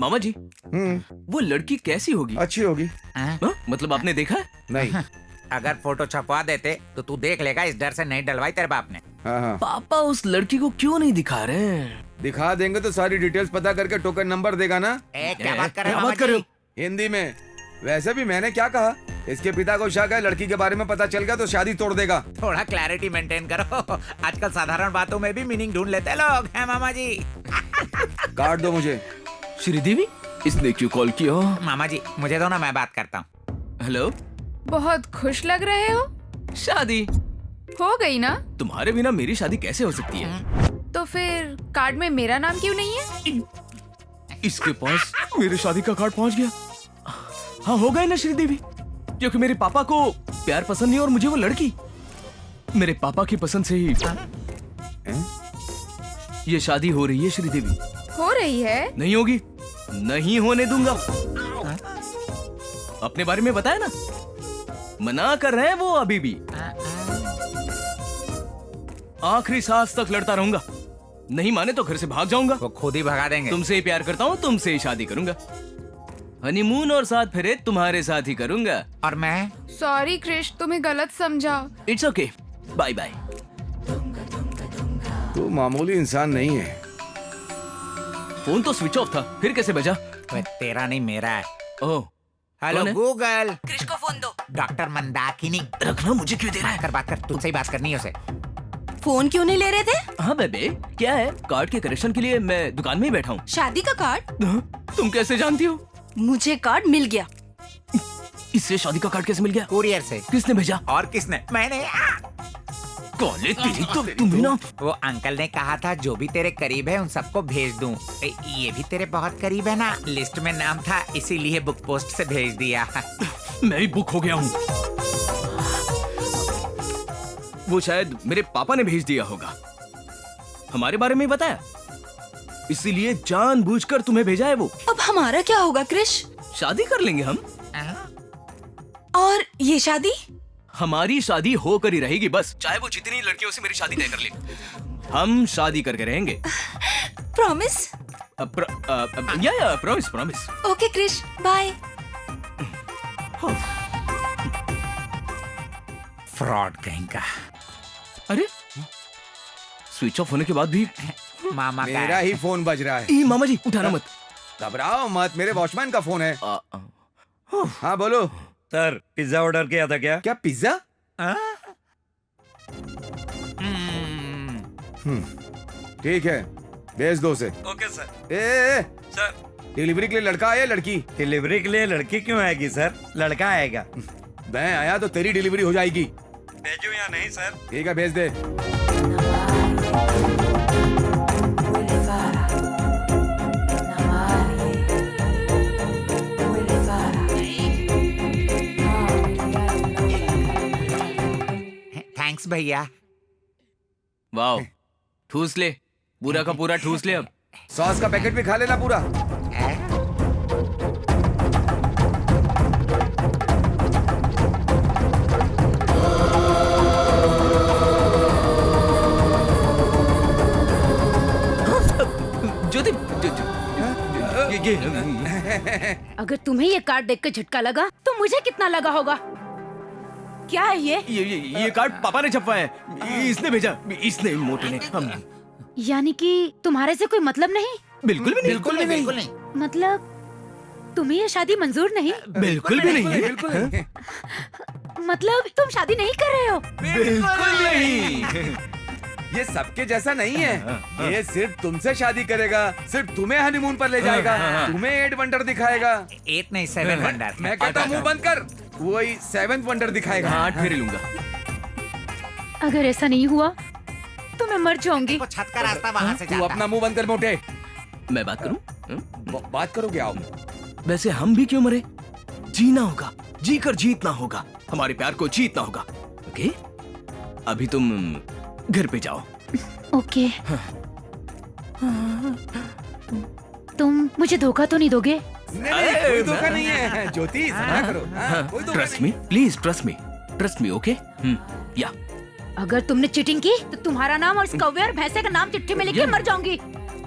मामा जी, वो लड़की कैसी होगी? अच्छी होगी। मतलब आपने देखा है? नहीं। अगर फोटो छपवा देते तो तू देख लेगा, इस डर से नहीं डलवाई तेरे बाप ने। हाँ। पापा उस लड़की को क्यों नहीं दिखा रहे? दिखा देंगे तो सारी डिटेल्स पता करके टोकन नंबर देगा ना। क्या बात कर रहे हो? हिंदी में। वैसे भी मैंने क्या कहा, इसके पिता को शक है लड़की के बारे में पता चल गया तो शादी तोड़ देगा। थोड़ा क्लैरिटी मेंटेन करो। आजकल साधारण बातों में भी मीनिंग ढूंढ लेते लोग हैं मामा जी। काट दो मुझे। श्रीदेवी, इसने क्यों कॉल किया? मामा जी मुझे दो ना, मैं बात करता हूँ। हेलो। बहुत खुश लग रहे हो। शादी हो गई ना? तुम्हारे बिना मेरी शादी कैसे हो सकती है? तो फिर कार्ड में मेरा नाम क्यों नहीं है? इसके पास मेरी शादी का कार्ड पहुंच गया। हाँ, हो गए ना श्रीदेवी, क्योंकि मेरे पापा को प्यार पसंद नहीं और मुझे वो लड़की मेरे पापा की पसंद से ही ये शादी हो रही है। श्रीदेवी, हो रही है? नहीं होगी, नहीं होने दूंगा। अपने बारे में बताया ना, मना कर रहे हैं वो अभी भी। आखिरी सांस तक लड़ता रहूंगा, नहीं माने तो घर से भाग जाऊंगा। वो खुद ही भगा देंगे। तुमसे ही प्यार करता हूँ, तुमसे ही शादी करूंगा, हनीमून और 7 फेरे तुम्हारे साथ ही करूंगा। और मैं? सॉरी क्रिश, तुम्हें गलत समझा। It's okay, bye bye. तू मामूली इंसान नहीं है। फोन तो स्विच ऑफ था, फिर कैसे बजा? तेरा नहीं मेरा है। ओह, हेलो गूगल, क्रिश को फोन दो। डॉक्टर मंदाकिनी। रखना, मुझे क्यों दे रहा है? बात कर, तुझसे ही बात करनी है उसे। फोन क्यों नहीं ले रहे थे? हाँ बेबे, क्या है? कार्ड के करेक्शन के लिए मैं दुकान में ही बैठा हूँ। शादी का कार्ड? तुम कैसे जानती हो? मुझे कार्ड मिल गया। इससे शादी का कार्ड कैसे मिल गया? कुरियर से। किसने भेजा? और किसने? मैंने। कॉलेज तेरी तो तुम्हें ना। वो अंकल ने कहा था जो भी तेरे करीब है उन सबको भेज दूं। ये भी तेरे बहुत करीब है ना, लिस्ट में नाम था इसीलिए बुक पोस्ट से भेज दिया। मैं भी बुक हो गया हूँ। वो शायद मेरे पापा ने भेज दिया होगा, हमारे बारे में ही बताया, इसीलिए जानबूझकर तुम्हें भेजा है वो। अब हमारा क्या होगा क्रिश? शादी कर लेंगे हम। और ये शादी? हमारी शादी होकर ही रहेगी बस, चाहे वो जितनी लड़कियों से मेरी शादी तय कर ले, हम शादी करके रहेंगे। Promise? Yeah promise promise. Okay Krish, bye. Fraud कहीं का। अरे स्विच ऑफ होने के बाद भी मामा का मेरा ही फोन बज रहा है। ई, मामा जी उठाना मत। घबराओ मत, मेरे वॉचमैन का फोन है। हाँ बोलो सर, पिज्जा ऑर्डर किया था क्या? क्या पिज्जा? ठीक है, भेज दो उसे। Okay sir. ए, सर, डिलीवरी के लिए लड़का आया लड़की? डिलीवरी के लिए लड़की क्यों आएगी सर? लड़का आएगा। मैं आया तो तेरी डिलीवरी हो जाएगी। भेजू या नहीं सर? ठीक है, भेज दे। थैंक्स भैया। वाह, ठूस ले, पूरा का पूरा ठूस ले। अब सॉस का पैकेट भी खा लेना पूरा। ज्योति, अगर तुम्हें ये कार्ड देख कर झटका लगा तो मुझे कितना लगा होगा? क्या है ये कार्ड पापा ने छपवाया है, इसने भेजा, इसने मोटे ने। हम यानी कि तुम्हारे से कोई मतलब नहीं? बिल्कुल भी नहीं, बिल्कुल नहीं। मतलब तुम्हें ये शादी मंजूर नहीं? बिल्कुल भी नहीं, बिल्कुल नहीं। मतलब तुम शादी नहीं कर रहे हो? बिल्कुल नहीं। ये सबके जैसा नहीं है। ये सिर्फ तुमसे शादी करेगा, सिर्फ तुम्हें हनीमून पर ले जाएगा, तुम्हें 8 वंडर दिखाएगा। 8 नहीं 7 वंडर। मैं कहता हूँ मुंह बंद कर, वही 7th वंडर दिखाएगा। हाँ, फेरी लूंगा। अगर ऐसा नहीं हुआ तो मैं मर जाऊंगी। छत का रास्ता वहाँ से तू जाता। अपना मुंह बंद कर मोटे। मैं बात करूं? बात करोगे? आओ। वैसे हम भी क्यों मरे? जीना होगा, जीकर जीतना होगा, हमारे प्यार को जीतना होगा। ओके, अभी तुम घर पे जाओ। ओके। तुम मुझे धोखा तो नहीं दोगे? नहीं, कोई धोखा नहीं है ज्योति, समझा करो। कोई धोखा trust me, please trust me. Okay, या अगर तुमने चीटिंग की तो तुम्हारा नाम और इस कौवे और भैंसे का नाम चिट्ठी में लिख के मर जाऊंगी,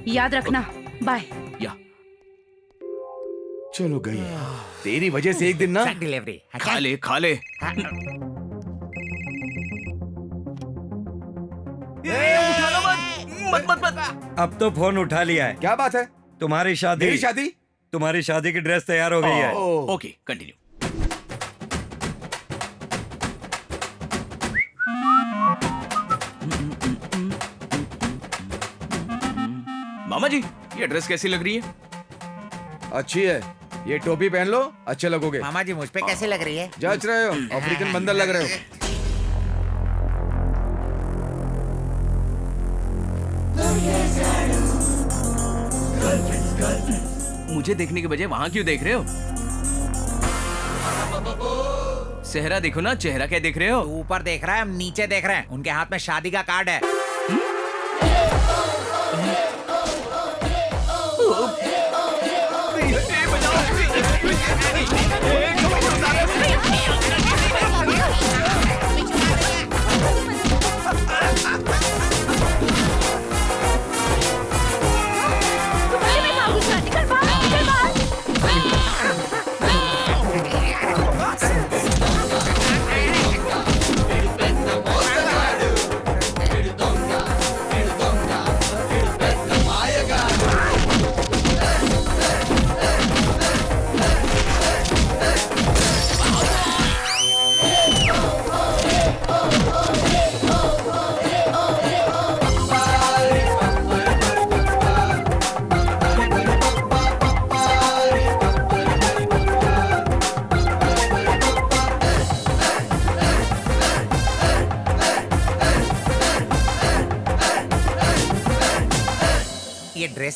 याद रखना। बाय। या चलो गई, तेरी वजह से एक दिन ना। डिलीवरी खा ले। मत। अब तो फोन उठा लिया है। क्या बात है? तुम्हारी शादी। मेरी शादी? तुम्हारी शादी की ड्रेस तैयार हो गई है। Okay, continue. मामा जी, ये ड्रेस कैसी लग रही है? अच्छी है। ये टोपी पहन लो, अच्छे लगोगे। मामा जी मुझ पे कैसे लग रही है? जच रहे हो, अफ्रीकन बंदर लग रहे हो। मुझे देखने के बजाय वहां क्यों देख रहे हो? चेहरा देखो ना, चेहरा क्या देख रहे हो? तू ऊपर देख रहा है, हम नीचे देख रहे हैं। उनके हाथ में शादी का कार्ड है।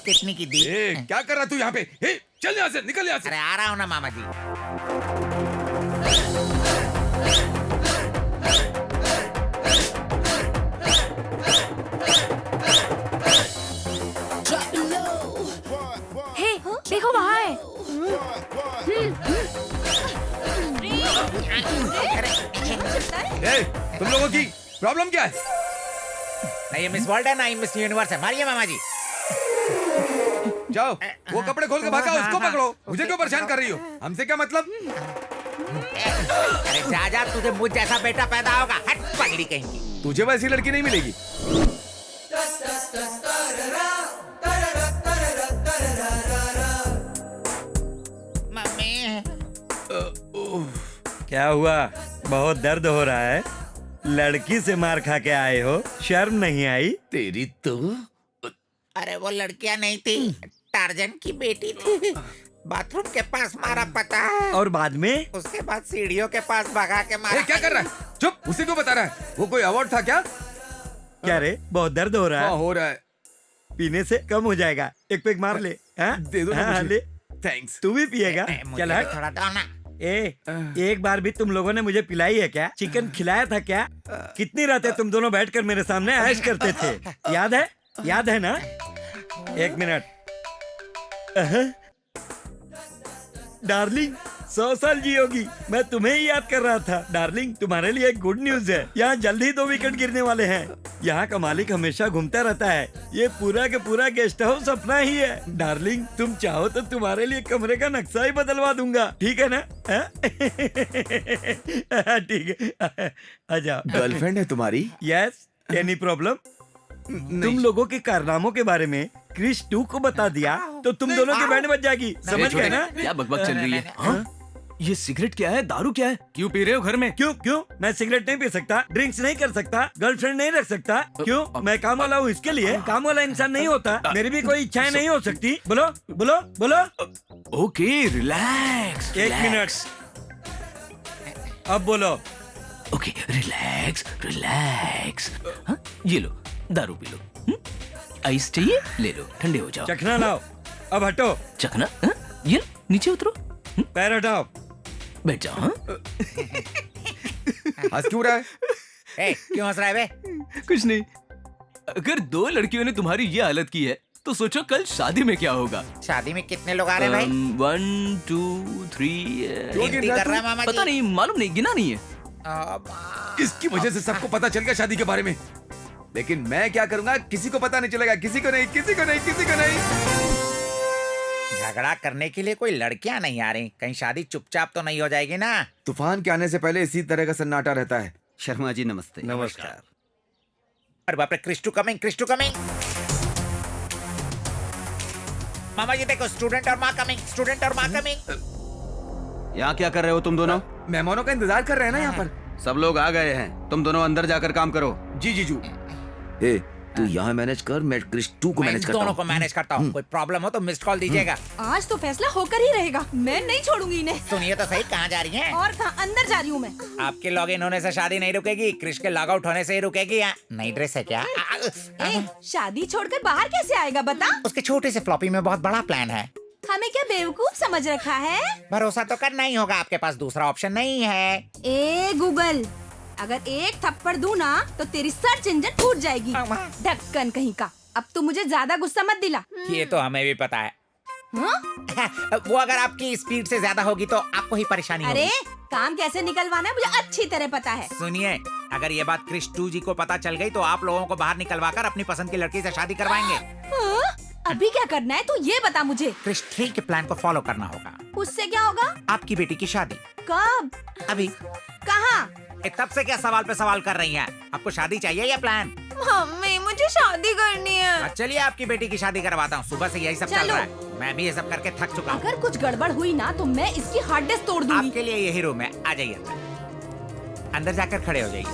कितनी की दी? क्या कर रहा तू यहाँ पे? चल यहाँ से, निकल यहाँ से। अरे आ रहा हूँ ना मामा जी। हे, देखो वहाँ है। तुम लोगों की प्रॉब्लम क्या है? नहीं ये मिस वर्ल्ड है ना, ये मिस यूनिवर्स है। मारिए मामा जी। जाओ वो कपड़े खोल के भागा, उसको पकड़ो। मुझे क्यों परेशान कर रही हो? हमसे क्या मतलब? अरे जा जा, तुझे मुझ जैसा बेटा पैदा होगा। हट पगड़ी कहीं की। तुझे वैसी लड़की नहीं मिलेगी। मम्मी क्या हुआ? बहुत दर्द हो रहा है? लड़की से मार खा के आए हो, शर्म नहीं आई? तेरी तो। अरे वो लड़कियां नहीं थी, टार्जन की बेटी थी। बाथरूम के पास मारा पता है। और बाद में? उसके बाद सीढ़ियों के पास भगा के मारा। क्या कर रहा है? चुप, उसी को बता रहा है। वो कोई अवार्ड था क्या? क्या रे, बहुत दर्द हो रहा है? हाँ हो रहा है। पीने से कम हो जाएगा, एक पेग मार ले। दे दो ना मुझे। ले। थैंक्स। तू भी पिएगा? चल हट। थोड़ा दो ना। एक बार भी तुम लोगों ने मुझे पिलाई है क्या? चिकन खिलाया था क्या? कितनी रातें तुम दोनों बैठकर मेरे सामने ऐश करते थे, याद है? याद है ना? एक मिनट। डार्लिंग 100 साल जियोगी। मैं तुम्हें ही याद कर रहा था। डार्लिंग तुम्हारे लिए एक गुड न्यूज है, यहाँ जल्द ही 2 विकेट गिरने वाले हैं। यहाँ का मालिक हमेशा घूमता रहता है। ये पूरा के पूरा गेस्ट हाउस अपना ही है। डार्लिंग तुम चाहो तो तुम्हारे लिए कमरे का नक्शा ही बदलवा दूंगा, ठीक है ना? ठीक है, आ जाओ। गर्लफ्रेंड है तुम्हारी? यस। Any problem? तुम लोगों के कारनामों के बारे में क्रिश 2 को बता दिया तो तुम दोनों की बैंड बज जाएगी, समझ गए ना? क्या बकबक चल रही है? हाँ? ये सिगरेट क्या है? दारू क्या है? क्यों पी रहे हो घर में? क्यों? मैं सिगरेट नहीं पी सकता, ड्रिंक्स नहीं कर सकता, गर्लफ्रेंड नहीं रख सकता? क्यों? मैं काम वाला हूँ इसके लिए। काम वाला इंसान नहीं होता, मेरी भी कोई इच्छाएं नहीं हो सकती। बोलो बोलो बोलो। Okay relax. एक मिनट, अब बोलो। Okay relax relax. हाँ? ये लो दारू पी लो। आइस चाहिए? ले लो, ठंडे हो जाओ। चखना लाओ। अब हटो। चखना? हाँ? ये लो, नीचे उतरो। पैर हटाओ। बैठ जाओ। हाँ? हंस क्यों रहा है? क्यों हंस रहा है बे? कुछ नहीं। अगर 2 लड़कियों ने तुम्हारी ये हालत की है तो सोचो कल शादी में क्या होगा। शादी में कितने लोग आ रहे हैं भाई? 1 2 3 गिनती कर रहा है मामा जी? पता नहीं, मालूम नहीं, गिना नहीं है। इसकी वजह से सबको पता चल गया शादी के बारे में। लेकिन मैं क्या करूंगा? किसी को पता नहीं चलेगा। किसी को नहीं, किसी को नहीं, किसी को नहीं। झगड़ा करने के लिए कोई लड़कियां नहीं आ रही, कहीं शादी चुपचाप तो नहीं हो जाएगी ना? तूफान के आने से पहले इसी तरह का सन्नाटा रहता है। शर्मा जी नमस्ते। नमस्कार। अरे बाप रे, क्रिस्टू कमिंग, क्रिस्टू कमिंग। मामा जी देखो, स्टूडेंट और माँ कमिंग, स्टूडेंट और माँ कमिंग। यहाँ क्या कर रहे हो तुम दोनों? मेहमानों का इंतजार कर रहे हैं ना यहाँ पर। सब लोग आ गए हैं, तुम दोनों अंदर जाकर काम करो। जी जीजू। तू यहाँ मैनेज कर, मैं क्रिश 2 को मैनेज करता हूँ। दोनों को मैनेज करता हूँ। कोई प्रॉब्लम हो तो मिस्ड कॉल दीजिएगा। आज तो फैसला होकर ही रहेगा, मैं नहीं छोड़ूंगी इन्हें। सुनिए तो सही, कहाँ जा रही हैं? और कहाँ? अंदर जा रही हूँ मैं। आपके लॉग इन होने से शादी नहीं रुकेगी, क्रिश के लॉग आउट होने से ही रुकेगी। नई ड्रेस है क्या? शादी छोड़कर बाहर कैसे आएगा बता? उसके छोटे से फ्लॉपी में बहुत बड़ा प्लान है। हमें क्या बेवकूफ समझ रखा है? भरोसा तो करना ही होगा, आपके पास दूसरा ऑप्शन नहीं है। ए गूगल, अगर एक थप्पड़ दूं ना तो तेरी सर्च इंजन फूट जाएगी। ढक्कन कहीं का। अब तू मुझे ज्यादा गुस्सा मत दिला। ये तो हमें भी पता है। वो अगर आपकी स्पीड से ज्यादा होगी तो आपको ही परेशानी होगी। अरे काम कैसे निकलवाना है मुझे अच्छी तरह पता है। सुनिए, अगर ये बात क्रिश 2 जी को पता चल गई तो आप लोगों को बाहर निकलवाकर अपनी पसंद की लड़की से शादी करवाएंगे। अभी क्या करना है तू ये बता मुझे। क्रिश 3 के प्लान को फॉलो करना होगा। उससे क्या होगा? आपकी बेटी की शादी। कब? अभी। कहाँ? तब से क्या सवाल पे सवाल कर रही हैं? आपको शादी चाहिए या प्लान? मम्मी मुझे शादी करनी है। चलिए आपकी बेटी की शादी करवाता हूँ। सुबह से यही सब चल रहा है, मैं भी ये सब करके थक चुका हूँ। अगर कुछ गड़बड़ हुई ना तो मैं इसकी हार्ड डिस्क तोड़ दूंगी। आपके लिए यही रूम है, आ जाइए अंदर जाकर खड़े हो जाइए।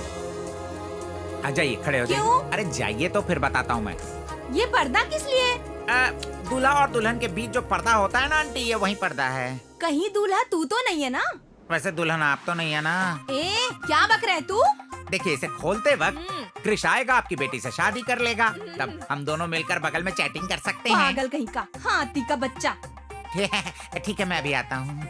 आ जाइए, खड़े हो जाइए। अरे जाइए तो फिर बताता हूँ मैं। ये पर्दा किस लिए? दूल्हा और दुल्हन के बीच जो पर्दा होता है ना आंटी, ये वही पर्दा है। कहीं दूल्हा तू तो नहीं है ना? वैसे दुल्हन आप तो नहीं है ना? क्या बक रहे तू? देखिए इसे खोलते वक्त क्रिश आएगा, आपकी बेटी से शादी कर लेगा, तब हम दोनों मिलकर बगल में चैटिंग कर सकते हैं। पागल कहीं का, हाथी का बच्चा। ठीक है, मैं अभी आता हूँ।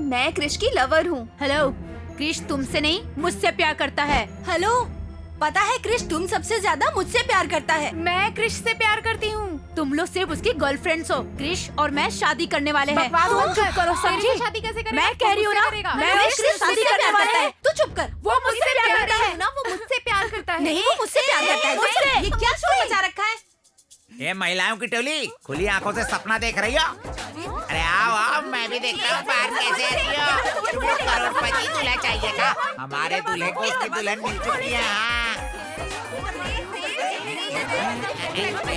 मैं क्रिश की लवर हूँ। हेलो, क्रिश तुमसे नहीं मुझसे प्यार करता है। हेलो, पता है क्रिश तुम सबसे ज्यादा मुझसे प्यार करता है। मैं क्रिश से प्यार करती हूँ। तुम लोग सिर्फ उसकी गर्लफ्रेंड्स हो। क्रिश और मैं शादी करने वाले हैं। बकवास मत चुप कर। करो, तेरे समझी? से शादी कैसे करेगा? मैं कह रही हूँ ना, करेगा। मैं क्रिश क्रिश शादी मुझसे करने प्यार वाले करता हैं। है। तू चुप कर। वो मुझसे प्यार करता है ना, वो मुझसे प्यार करता है। नहीं, वो मुझसे प्यार करता है। मुझसे। ये क्या शोर मचा रखा है? ये महिलाओं की टोली खुली आंखों से सपना देख रही हो? अरे आओ आओ, मैं भी देख रहा हूँ बाहर कैसे रही हो। तुमको करोड़पति दूल्हा चाहिए था, हमारे दूल्हे को उसकी दुल्हन मिल चुकी है। हाँ।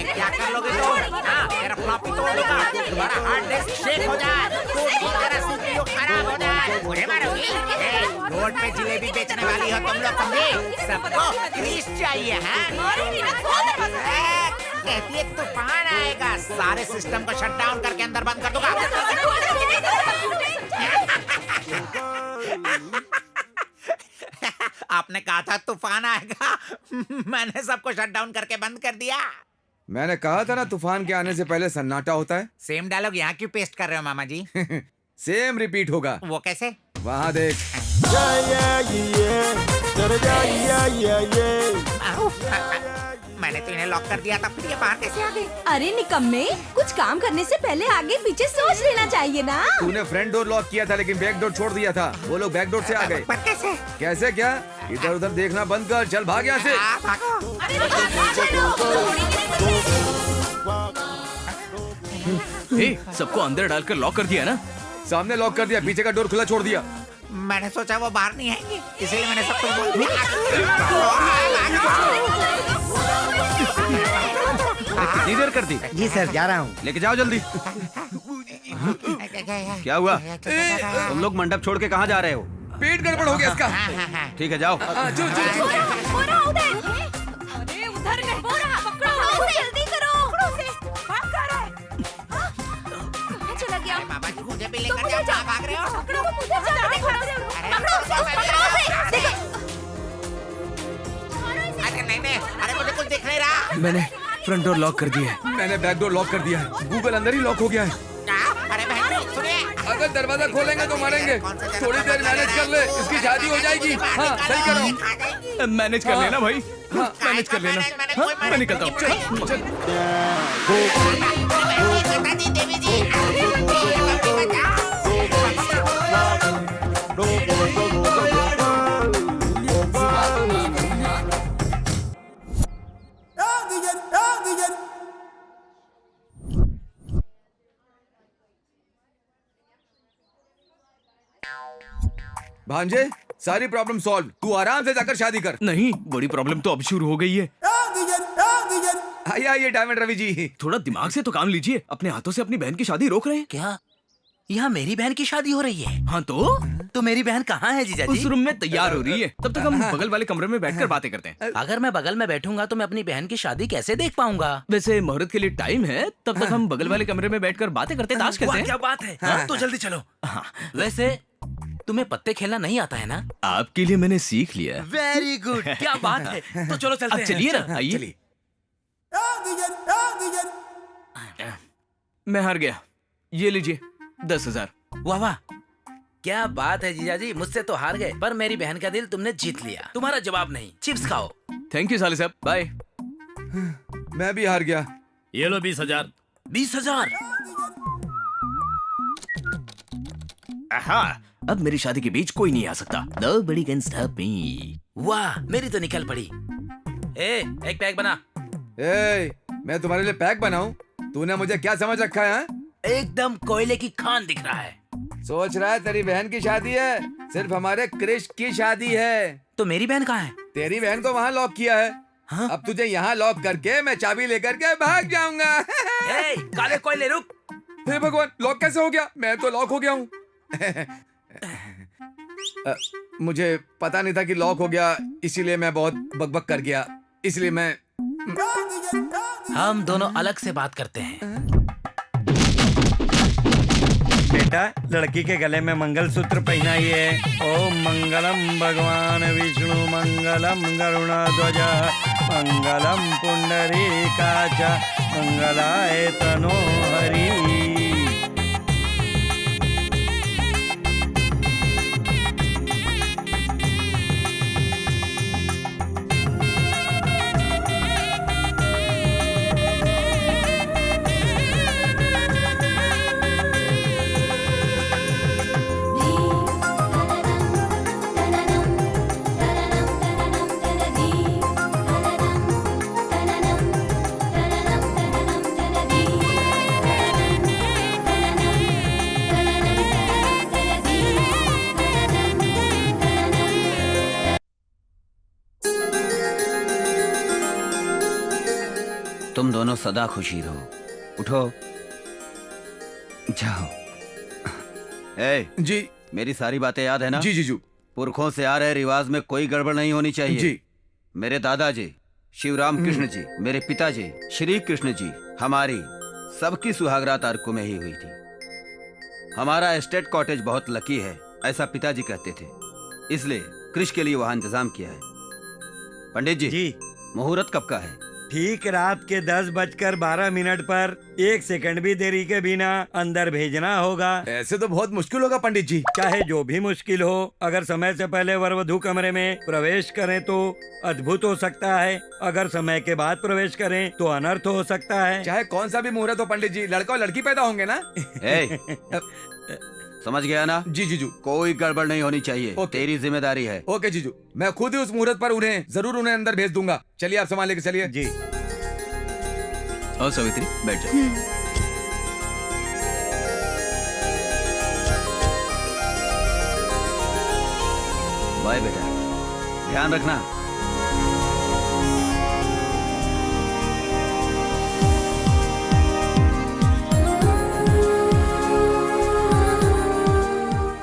क्या कर लोगे तुम? हाँ, तेरा फ्लॉपी तोड़ दूंगा, तुम्हारा हार्ड डिस्क शेक हो जाए, तुम्हारा CPU खराब हो जाए, मुझे मारोगी? रोड पे जिलेबी बेचने वाली हो तुम लोग, समझे? सबको क्रिश चाहिए। हाँ, कहती है तूफान आएगा, सारे सिस्टम को शट डाउन करके अंदर बंद कर दूंगा। आपने कहा था तूफान आएगा, मैंने सबको शट डाउन करके बंद कर दिया। मैंने कहा था ना तूफान के आने से पहले सन्नाटा होता है। सेम डायलॉग यहाँ क्यों पेस्ट कर रहे हो मामा जी? सेम रिपीट होगा। वो कैसे? वहाँ देख। मैंने तो इन्हें लॉक कर दिया था, फिर ये बाहर कैसे आ गए? अरे निकम्मे, कुछ काम करने से पहले आगे पीछे सोच लेना चाहिए ना। तूने फ्रंट डोर लॉक किया था लेकिन बैक डोर छोड़ दिया था। वो लोग बैक डोर से आ गए। पर कैसे? कैसे क्या? इधर उधर देखना बंद कर, चल भाग यहाँ से। भागो। सबको अंदर डालकर लॉक कर दिया ना? सामने लॉक कर दिया, पीछे का डोर खुला छोड़ दिया। मैंने सोचा वो बाहर नहीं आएंगे, इसलिए मैंने सब कुछ बोल दिया। कितनी देर कर दी? जी सर, जा रहा हूँ। लेके जाओ जल्दी। क्या हुआ? तुम लोग मंडप छोड़ के कहाँ जा रहे हो? पेट गड़बड़ हो गया इसका। ठीक है, जाओ। उधर नहीं, पकड़ो, जल्दी करो। चला गया। बाबा जी मुझे भी लेकर जाओ, कहाँ भाग रहे हो? अरे नहीं, अरे मुझे कुछ दिख नहीं रहा। मैंने फ्रंट डोर लॉक कर दिया है। मैंने बैक डोर लॉक कर दिया है। गूगल अंदर ही लॉक हो गया है। अरे बहन जी, सुनिए। अगर दरवाजा खोलेंगे तो मारेंगे। थोड़ी देर मैनेज कर ले, इसकी शादी हो जाएगी। हाँ, सही करो। मैनेज कर लेना भाई। हाँ, मैनेज कर लेना। हाँ, मैं निकलता हूँ। चल। देवी जी, भांजे, सारी प्रॉब्लम सॉल्व। तू आराम से जाकर शादी कर। नहीं, बड़ी प्रॉब्लम तो अब शुरू हो गई है। आइए डायमंड रवि जी। थोड़ा दिमाग से तो काम लीजिए। अपने हाथों से अपनी बहन की शादी रोक रहे हैं। क्या यहाँ मेरी बहन की शादी हो रही है? हाँ तो तो मेरी बहन कहाँ है जीजा उस जी? रूम में तैयार हो रही है। तब तक हम बगल वाले कमरे में बैठकर बातें करते हैं। अगर मैं बगल में बैठूंगा तो मैं अपनी बहन की शादी कैसे देख पाऊंगा? वैसे मुहूर्त के लिए टाइम है, तब तक हम बगल वाले कमरे में बैठकर बातें करते हैं, ताश खेलते वाह, हैं। क्या बात है। हाँ, तो जल्दी चलो। वैसे तुम्हें पत्ते खेलना नहीं आता है ना? आपके लिए मैंने सीख लिया है। वेरी गुड, क्या बात है। तो चलो चलते अब हैं। चलिए ना, आइए। मैं हार गया, ये लीजिए 10,000। वाह वाह, क्या बात है जीजा जी, मुझसे तो हार गए पर मेरी बहन का दिल तुमने जीत लिया। तुम्हारा जवाब नहीं, चिप्स खाओ। थैंक यू साले साहब, बाय। मैं भी हार गया। ये लो 20,000। 20,000? अब मेरी शादी के बीच कोई नहीं आ सकता। Nobody can stop me। वाह, मेरी तो निकल पड़ी। एक पैक बना। मैं तुम्हारे लिए पैक बनाऊं? तूने मुझे क्या समझ रखा है? एकदम कोयले की खान दिख रहा है। सोच रहा है तेरी बहन की शादी है? सिर्फ हमारे क्रिश की शादी है। तो मेरी बहन कहाँ है? तेरी बहन को वहाँ लॉक किया है। हाँ? अब तुझे यहाँ लॉक करके मैं चाबी लेकर के भाग जाऊंगा। काले कोयले रुक। हे भगवान, लॉक कैसे हो गया? मैं तो लॉक हो गया हूँ। मुझे पता नहीं था कि लॉक हो गया, इसीलिए मैं बहुत बकबक कर गया। इसलिए मैं हम दोनों अलग से बात करते हैं। बेटा, लड़की के गले में मंगलसूत्र पहनाइए। ओम मंगलम भगवान विष्णु मंगलम गरुणध्वज मंगलम पुंडरीकाच मंगलाय तनो हरि। तुम दोनों सदा खुशी रहो। उठो, जाओ। जी, मेरी सारी बातें याद है ना? जी जीजू। पुरखों से आ रहे रिवाज में कोई गड़बड़ नहीं होनी चाहिए। जी। मेरे दादाजी शिवराम कृष्ण जी, मेरे पिताजी श्री कृष्ण जी, हमारी सबकी सुहागरात अर्को में ही हुई थी। हमारा एस्टेट कॉटेज बहुत लकी है, ऐसा पिताजी कहते थे, इसलिए कृष के लिए वहाँ इंतजाम किया है। पंडित जी, मुहूर्त कब का है? ठीक रात के 10:12 पर 1 सेकंड भी देरी के बिना अंदर भेजना होगा। ऐसे तो बहुत मुश्किल होगा पंडित जी। चाहे जो भी मुश्किल हो, अगर समय से पहले वर वधू कमरे में प्रवेश करें तो अद्भुत हो सकता है, अगर समय के बाद प्रवेश करें तो अनर्थ हो सकता है। चाहे कौन सा भी मुहूर्त हो पंडित जी, लड़का और लड़की पैदा होंगे ना। समझ गया ना? जी जीजू। कोई गड़बड़ नहीं होनी चाहिए, तेरी जिम्मेदारी है। ओके जीजू, मैं खुद ही उस मुहूर्त पर उन्हें अंदर भेज दूंगा। चलिए आप सामान लेके चलिए। जी। और सावित्री, बैठ जाओ। बाय बेटा, ध्यान रखना।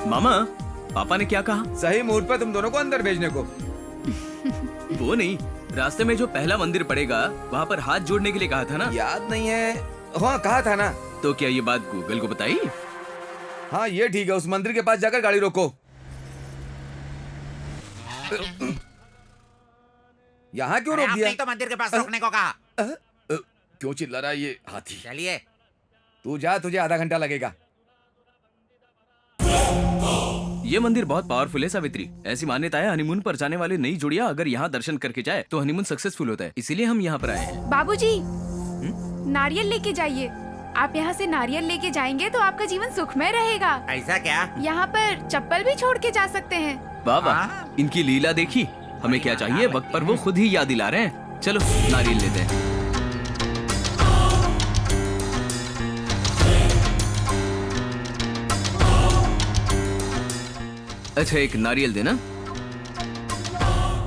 मामा, पापा ने क्या कहा? सही मुहूर्त पर तुम दोनों को अंदर भेजने को। वो नहीं, रास्ते में जो पहला मंदिर पड़ेगा वहाँ पर हाथ जोड़ने के लिए कहा था ना? याद नहीं है। हाँ, कहा था ना। तो क्या ये बात गूगल को बताई? हाँ, ये ठीक है। उस मंदिर के पास जाकर गाड़ी रोको। यहाँ क्यों रोक दिया? आपने तो मंदिर के पास रोकने को कहा। क्यों चिल्ला रहा है ये हाथी? चलिए। तू जा, तुझे आधा घंटा लगेगा। ये मंदिर बहुत पावरफुल है सावित्री। ऐसी मान्यता है, हनीमून पर जाने वाले नई जोड़ियां अगर यहाँ दर्शन करके जाए तो हनीमून सक्सेसफुल होता है, इसीलिए हम यहाँ पर आए हैं। बाबूजी, नारियल लेके जाइए। आप यहाँ से नारियल लेके जाएंगे तो आपका जीवन सुखमय रहेगा। ऐसा क्या? यहाँ पर चप्पल भी छोड़ के जा सकते हैं। बाबा, इनकी लीला देखी। हमें क्या चाहिए, वक्त पर वो खुद ही याद दिला रहे हैं। चलो नारियल लेते हैं। अच्छा, एक नारियल देना।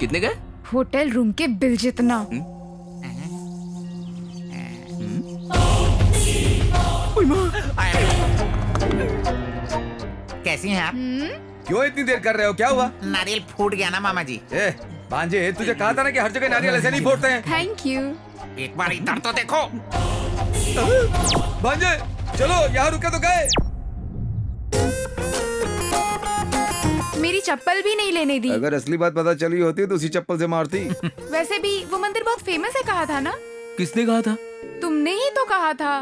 कितने गए? होटल रूम के बिल जितना। कैसी हैं आप? क्यों इतनी देर कर रहे हो? क्या हुआ? नारियल फूट गया ना मामा जी। ए भांजे, तुझे कहा था ना कि हर जगह नारियल ऐसे नहीं फोड़ते हैं। Thank you. एक बार इधर तो देखो। भांजे चलो, यहाँ रुके तो गए। मेरी चप्पल भी नहीं लेने दी। अगर असली बात पता चली होती तो उसी चप्पल से मारती। वैसे भी वो मंदिर बहुत फेमस है कहा था ना? किसने कहा था? तुमने ही तो कहा था।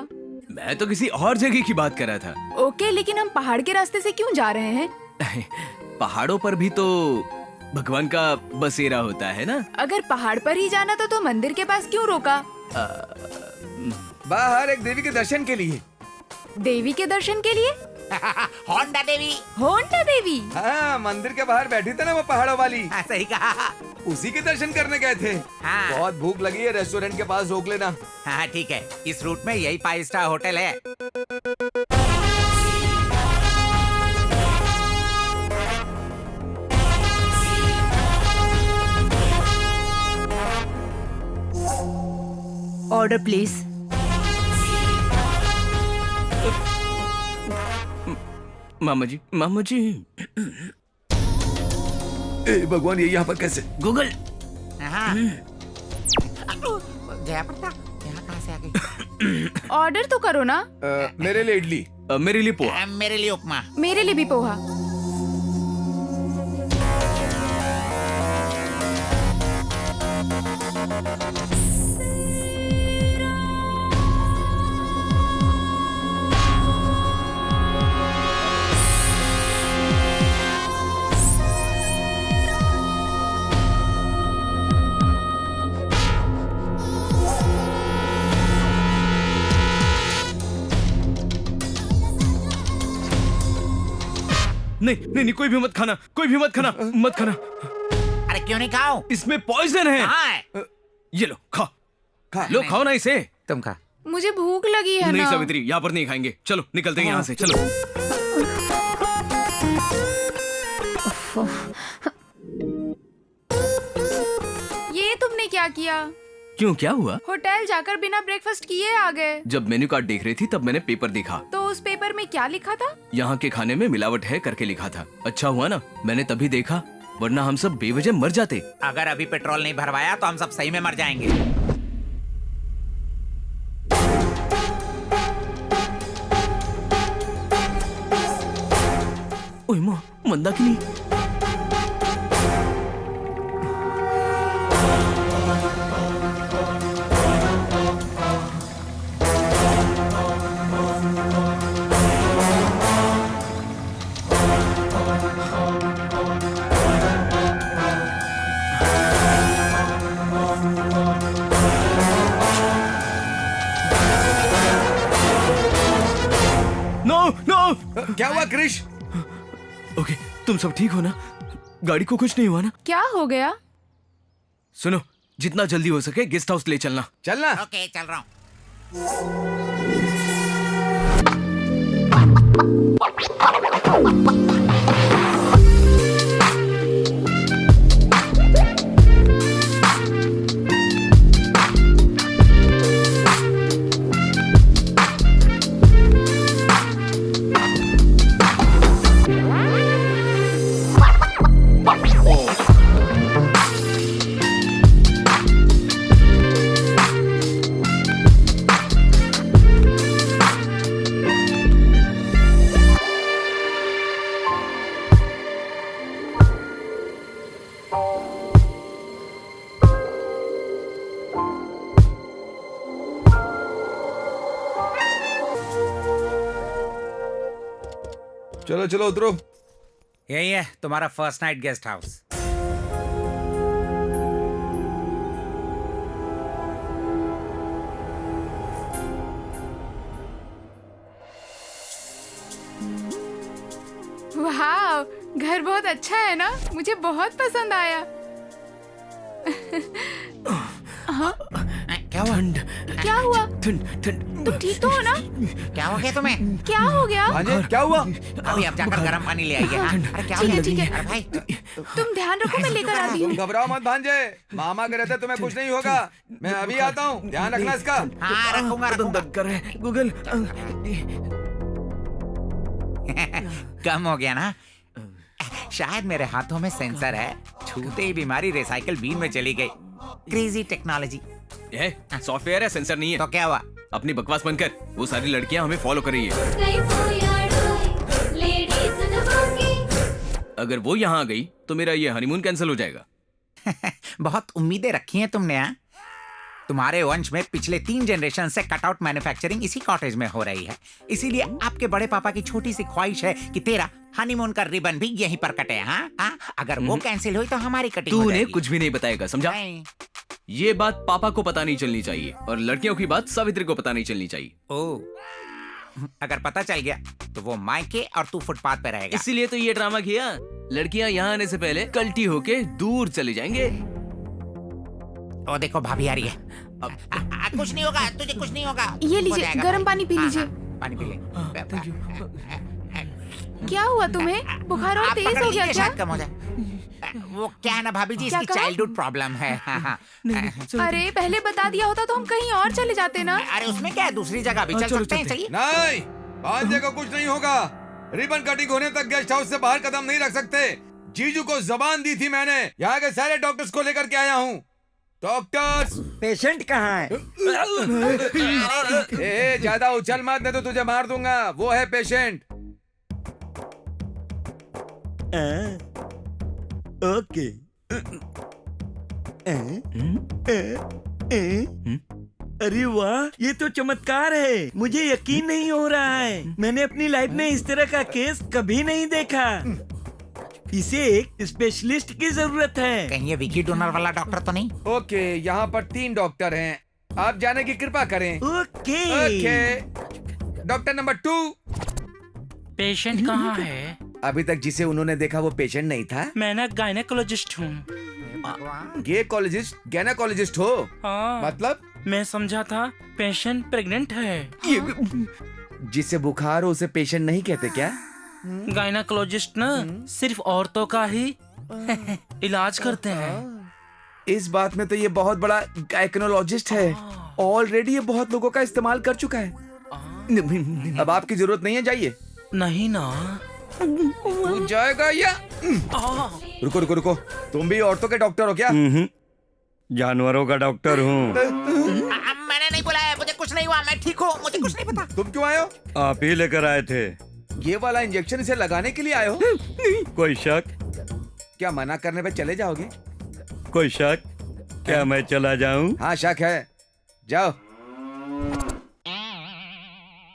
मैं तो किसी और जगह की बात कर रहा था। ओके, लेकिन हम पहाड़ के रास्ते से क्यों जा रहे हैं? पहाड़ों पर भी तो भगवान का बसेरा होता है ना। अगर पहाड़ पर ही जाना था तो मंदिर के पास क्यों रोका? बाहर एक देवी के दर्शन के लिए। देवी के दर्शन के लिए? होंडा देवी। होंडा देवी? हाँ, मंदिर के बाहर बैठी थी ना वो पहाड़ों वाली। हाँ, सही कहा। उसी के दर्शन करने गए थे। हाँ। बहुत भूख लगी है, रेस्टोरेंट के पास रोक लेना। हाँ ठीक है, इस रूट में यही 5 स्टार होटल है। Order please. मामा जी, मामा जी। ए भगवान, ये यहाँ पर कैसे? गूगल। हाँ। जया प्रताप, यहाँ कहाँ से आ गई? ऑर्डर तो करो ना। मेरे लिए इडली। मेरे लिए पोहा। मेरे लिए उपमा। मेरे लिए भी पोहा। नहीं नहीं नहीं, कोई भी मत खाना, कोई भी मत खाना, मत खाना। अरे क्यों नहीं खाओ? इसमें पॉइजन है। कहाँ है? ये लो, खाओ। खा। लो, खाओ ना इसे। तुम खा। मुझे भूख लगी है नहीं ना। सावित्री, यहाँ पर नहीं खाएंगे। चलो निकलते हैं यहाँ से, चलो। ये तुमने क्या किया? क्यों, क्या हुआ? होटल जाकर बिना ब्रेकफास्ट किए आ गए। जब मेन्यू कार्ड देख रही थी तब मैंने पेपर देखा। तो उस पेपर में क्या लिखा था? यहाँ के खाने में मिलावट है करके लिखा था। अच्छा हुआ ना मैंने तभी देखा, वरना हम सब बेवजह मर जाते। अगर अभी पेट्रोल नहीं भरवाया तो हम सब सही में मर जाएंगे। ओए माँ, मंदाकिनी। नो नो, क्या हुआ क्रिश? ओके, तुम सब ठीक हो ना? गाड़ी को कुछ नहीं हुआ ना? क्या हो गया? सुनो, जितना जल्दी हो सके गेस्ट हाउस ले चलना। चलना। ओके, चल रहा हूँ। चलो चलो उतरो। यही है तुम्हारा फर्स्ट नाइट गेस्ट हाउस। वाह, घर बहुत अच्छा है ना? मुझे बहुत पसंद आया। क्या हुआ? क्या हुआ? ठंड ठंड। तुम ठीक तो हो ना? क्या हो गया तुम्हें? क्या हो गया? भांजे क्या हुआ? अभी अब जाकर गर्म पानी ले आइए। हाँ? अरे क्या हो ठीक है, गया? ठीक है। अरे भाई, तुम ध्यान रखो, मैं लेकर आती हूँ। तुम घबराओ मत भांजे, मामा के रहते तुम्हें कुछ नहीं होगा। मैं अभी आता हूँ, ध्यान रखना इसका। हाँ रखूंगा बदन रखूंगा। दर्द कर रहे हैं। गूगल। कम हो गया ना? शायद मेरे हाथों में सेंसर है, छूते ही बीमारी रिसाइकल बीन में चली गई। Crazy technology. ये सॉफ्टवेयर है, सेंसर नहीं है। तो क्या हुआ? अपनी बकवास बंद कर। वो सारी लड़कियां हमें फॉलो कर रही है। अगर वो यहाँ आ गई तो मेरा ये हनीमून कैंसिल हो जाएगा। बहुत उम्मीदें रखी हैं तुमने। हाँ, तुम्हारे वंश में पिछले 3 जनरेशन से कटआउट मैन्युफैक्चरिंग इसी कॉटेज में हो रही है, इसीलिए आपके बड़े पापा की छोटी सी ख्वाहिश है कि तेरा हनीमून का रिबन भी यहीं पर कटे। हाँ हाँ, अगर वो कैंसिल हुई तो हमारी कटिंग तू हो उन्हें जाएगी। कुछ भी नहीं बताएगा, समझा? ये बात पापा को पता नहीं चलनी चाहिए और लड़कियों की बात सावित्री को पता नहीं चलनी चाहिए। ओ, अगर पता चल गया तो वो मायके और तू फुटपाथ पे रहेगा। इसीलिए तो ये ड्रामा किया। लड़कियां यहाँ आने से पहले कल्टी होके दूर चले जाएंगे। ओ देखो भाभी आ रही है। कुछ नहीं होगा, तुझे कुछ नहीं होगा। ये हो लीजिए, जाएगा गर्म भाई। पानी पी हाँ, लीजिए। हाँ, पानी पी ले। क्या हुआ तुम्हें? बुखार और आप तेज पकड़ हो गया लीजिए, क्या? शायद कम हो जाए। वो क्या है ना भाभी जी, क्या इसकी कहा? चाइल्डहुड प्रॉब्लम है। हाँ, हाँ। अरे पहले बता दिया होता तो हम कहीं और चले जाते ना। अरे उसमें क्या है, दूसरी जगह भी चल सकते हैं। चलिए। नहीं, भांजे को कुछ नहीं होगा। रिबन कटिंग होने तक गेस्ट हाउस से बाहर कदम नहीं रख सकते। जीजू को जबान दी थी मैंने। यहाँ के सारे डॉक्टर्स को लेकर के आया हूँ। डॉक्टर्स, पेशेंट कहाँ है? ए ज्यादा उछल मत, नहीं तो तुझे मार दूंगा। वो है पेशेंट। ओके। अरे वाह, ये तो चमत्कार है। मुझे यकीन नहीं हो रहा है। मैंने अपनी लाइफ में इस तरह का केस कभी नहीं देखा। इसे एक स्पेशलिस्ट की जरूरत है। कहीं ये विकी डोनर वाला डॉक्टर तो नहीं? ओके, यहाँ पर 3 डॉक्टर हैं। आप जाने की कृपा करें। Okay. Okay, doctor number 2। Patient कहाँ है? अभी तक जिसे उन्होंने देखा वो पेशेंट नहीं था। मैं ना गायनेकोलॉजिस्ट हूँ। गैनाकोलॉजिस्ट हो? हाँ। मतलब? मैं समझा था पेशेंट प्रेग्नेंट है। जिसे बुखार हो उसे पेशेंट नहीं कहते क्या? गायनेकोलॉजिस्ट ना सिर्फ औरतों का ही इलाज करते हैं। इस बात में तो ये बहुत बड़ा गायनेकोलॉजिस्ट है। ऑलरेडी ये बहुत लोगों का इस्तेमाल कर चुका है। अब आपकी जरूरत नहीं है, जाइए। नहीं ना। तू जाएगा या? रुको रुको रुको, तुम भी औरतों के डॉक्टर हो क्या? जानवरों का डॉक्टर हूँ। मैंने नहीं बुलाया, मुझे कुछ नहीं हुआ, मैं ठीक हूँ, मुझे कुछ नहीं पता। तुम क्यों आए हो? आप ही लेकर आए थे। ये वाला इंजेक्शन इसे लगाने के लिए आए हो? कोई शक? क्या मना करने पे चले जाओगे? कोई शक? क्या मैं चला जाऊं? हाँ शक है, जाओ।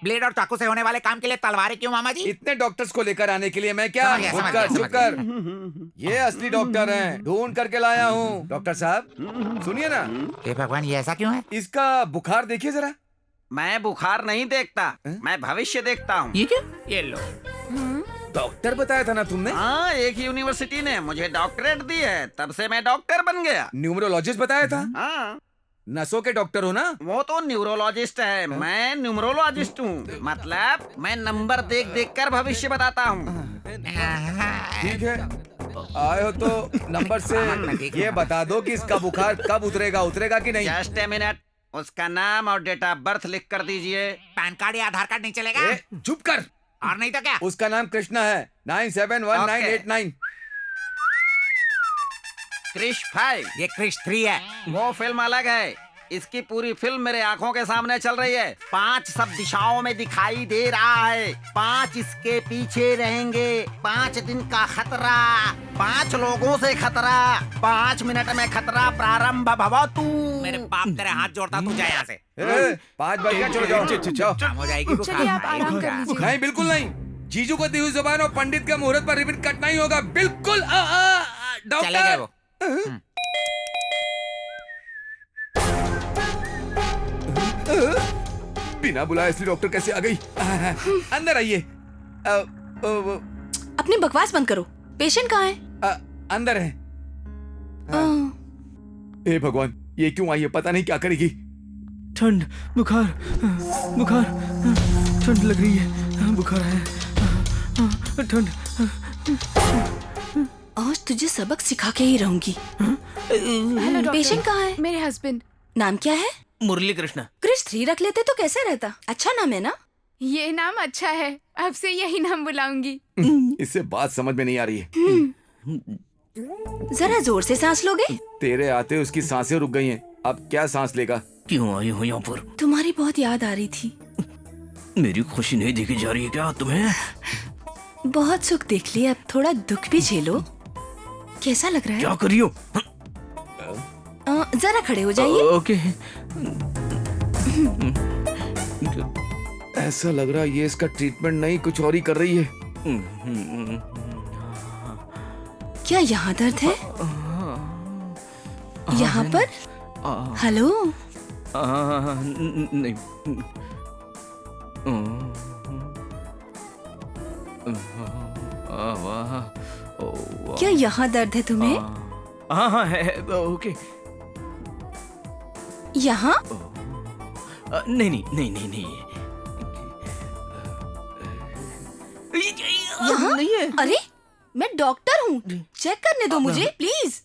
ब्लेड और चाकू से होने वाले काम के लिए तलवारें क्यों मामा जी? इतने डॉक्टर्स को लेकर आने के लिए मैं क्या? चुप कर। ये असली डॉक्टर हैं, ढूंढ करके लाया हूँ। डॉक्टर साहब सुनिए ना। हे भगवान, ये ऐसा क्यों है? इसका बुखार देखिए जरा। मैं बुखार नहीं देखता, मैं भविष्य देखता हूँ। ये क्या? ये लो। डॉक्टर बताया था ना तुमने? हाँ, एक यूनिवर्सिटी ने मुझे डॉक्टरेट दी है, तब से मैं डॉक्टर बन गया। न्यूमरोलॉजिस्ट बताया था? हाँ। नसों के डॉक्टर हो ना? वो तो न्यूरोलॉजिस्ट है, मैं न्यूमरोलॉजिस्ट हूँ। मतलब मैं नंबर देख देख कर भविष्य बताता हूँ। ठीक है, आए हो तो नंबर से ये बता दो कि इसका बुखार कब उतरेगा, उतरेगा कि नहीं? जस्ट ए मिनट, उसका नाम और डेट ऑफ बर्थ लिख कर दीजिए। पैन कार्ड या आधार कार्ड नहीं चलेगा? चुप कर। और नहीं तो क्या? उसका नाम कृष्णा है। 971989। क्रिश 5। ये क्रिश 3 है। वो फिल्म अलग है, इसकी पूरी फिल्म मेरे आंखों के सामने चल रही है। 5 सब दिशाओं में दिखाई दे रहा है, 5 इसके पीछे रहेंगे। 5 दिन का खतरा, 5 लोगों से खतरा, 5 मिनट में खतरा प्रारंभ भवतु। मेरे बाप तेरे हाथ जोड़ता, तू जा यहाँ से। 5 बज गया, चलो जाओ। काम हो जाएगी बुखार। चलिए आप आराम कर लीजिए। नहीं, बिल्कुल नहीं। जीजू को दी हुई जुबान और पंडित के मुहूर्त पर रिबन कटना ही होगा। बिल्कुल। चले गए वो। बिना बुलाए इसलिए डॉक्टर कैसे आ गई? अंदर आइए। अपनी बकवास बंद करो। पेशेंट कहाँ है? अंदर है। हे भगवान, ये क्यों आई है? पता नहीं क्या करेगी। ठंड, बुखार, बुखार, ठंड लग रही है, बुखार है, ठंड। आज तुझे सबक सिखा के ही रहूंगी। Hello doctor. पेशेंट कहाँ है? मेरे हस्बैंड। नाम क्या है? मुरली कृष्णा। क्रिश 3 रख लेते तो कैसे रहता? अच्छा नाम है ना? ये नाम अच्छा है, अब से यही नाम बुलाऊंगी। इससे बात समझ में नहीं आ रही है। जरा जोर से सांस लोगे? तेरे आते उसकी सांसें रुक गई हैं। अब क्या सांस लेगा? क्यों आई हो यहाँ पर? तुम्हारी बहुत याद आ रही थी। मेरी खुशी नहीं देखी जा रही है क्या तुम्हें? बहुत सुख देख लिया, अब थोड़ा दुख भी झेलो। कैसा लग रहा है? क्या करियो? जरा खड़े हो जाइए। ओके। ऐसा लग रहा है ये इसका ट्रीटमेंट नहीं, कुछ और ही कर रही है। क्या यहाँ दर्द है? यहाँ पर? हेलो? नहीं। क्या यहाँ दर्द है तुम्हें? हाँ हाँ है, ओके। यहाँ? नहीं नहीं नहीं नहीं नहीं। यहाँ? नहीं है। अरे मैं डॉक्टर हूँ, चेक करने दो मुझे प्लीज।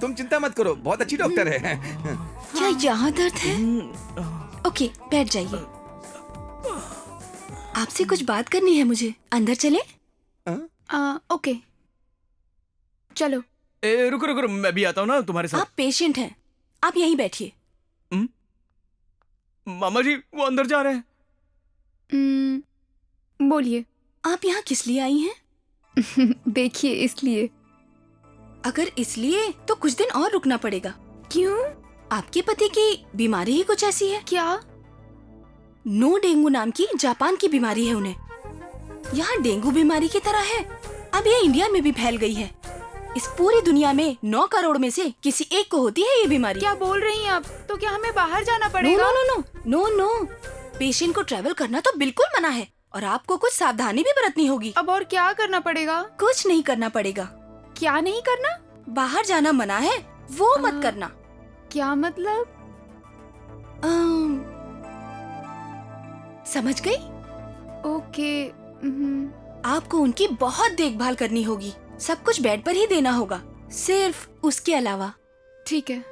तुम चिंता मत करो, बहुत अच्छी डॉक्टर है। क्या यहाँ दर्द है? ओके बैठ जाइए। आपसे कुछ बात करनी है मुझे, अंदर चले? ओके चलो। रुको रुको, मैं भी आता हूँ ना तुम्हारे साथ। आप पेशेंट हैं, आप यहीं बैठिए। मामा जी वो अंदर जा रहे हैं। बोलिए। आप यहाँ किस लिए आई हैं? देखिए इसलिए। अगर इसलिए तो कुछ दिन और रुकना पड़ेगा। क्यों? आपके पति की बीमारी ही कुछ ऐसी है। क्या? नो डेंगू नाम की जापान की बीमारी है उन्हें। यहाँ डेंगू बीमारी की तरह है, अब ये इंडिया में भी फैल गई है। इस पूरी दुनिया में 9 करोड़ में से किसी एक को होती है ये बीमारी। क्या बोल रही हैं आप? तो क्या हमें बाहर जाना पड़ेगा? No no no no no, patient को ट्रैवल करना तो बिल्कुल मना है और आपको कुछ सावधानी भी बरतनी होगी। अब और क्या करना पड़ेगा? कुछ नहीं करना पड़ेगा। क्या नहीं करना? बाहर जाना मना है, वो मत करना। क्या मतलब? समझ गई? ओके। आपको उनकी बहुत देखभाल करनी होगी, सब कुछ बेड पर ही देना होगा, सिर्फ उसके अलावा। ठीक है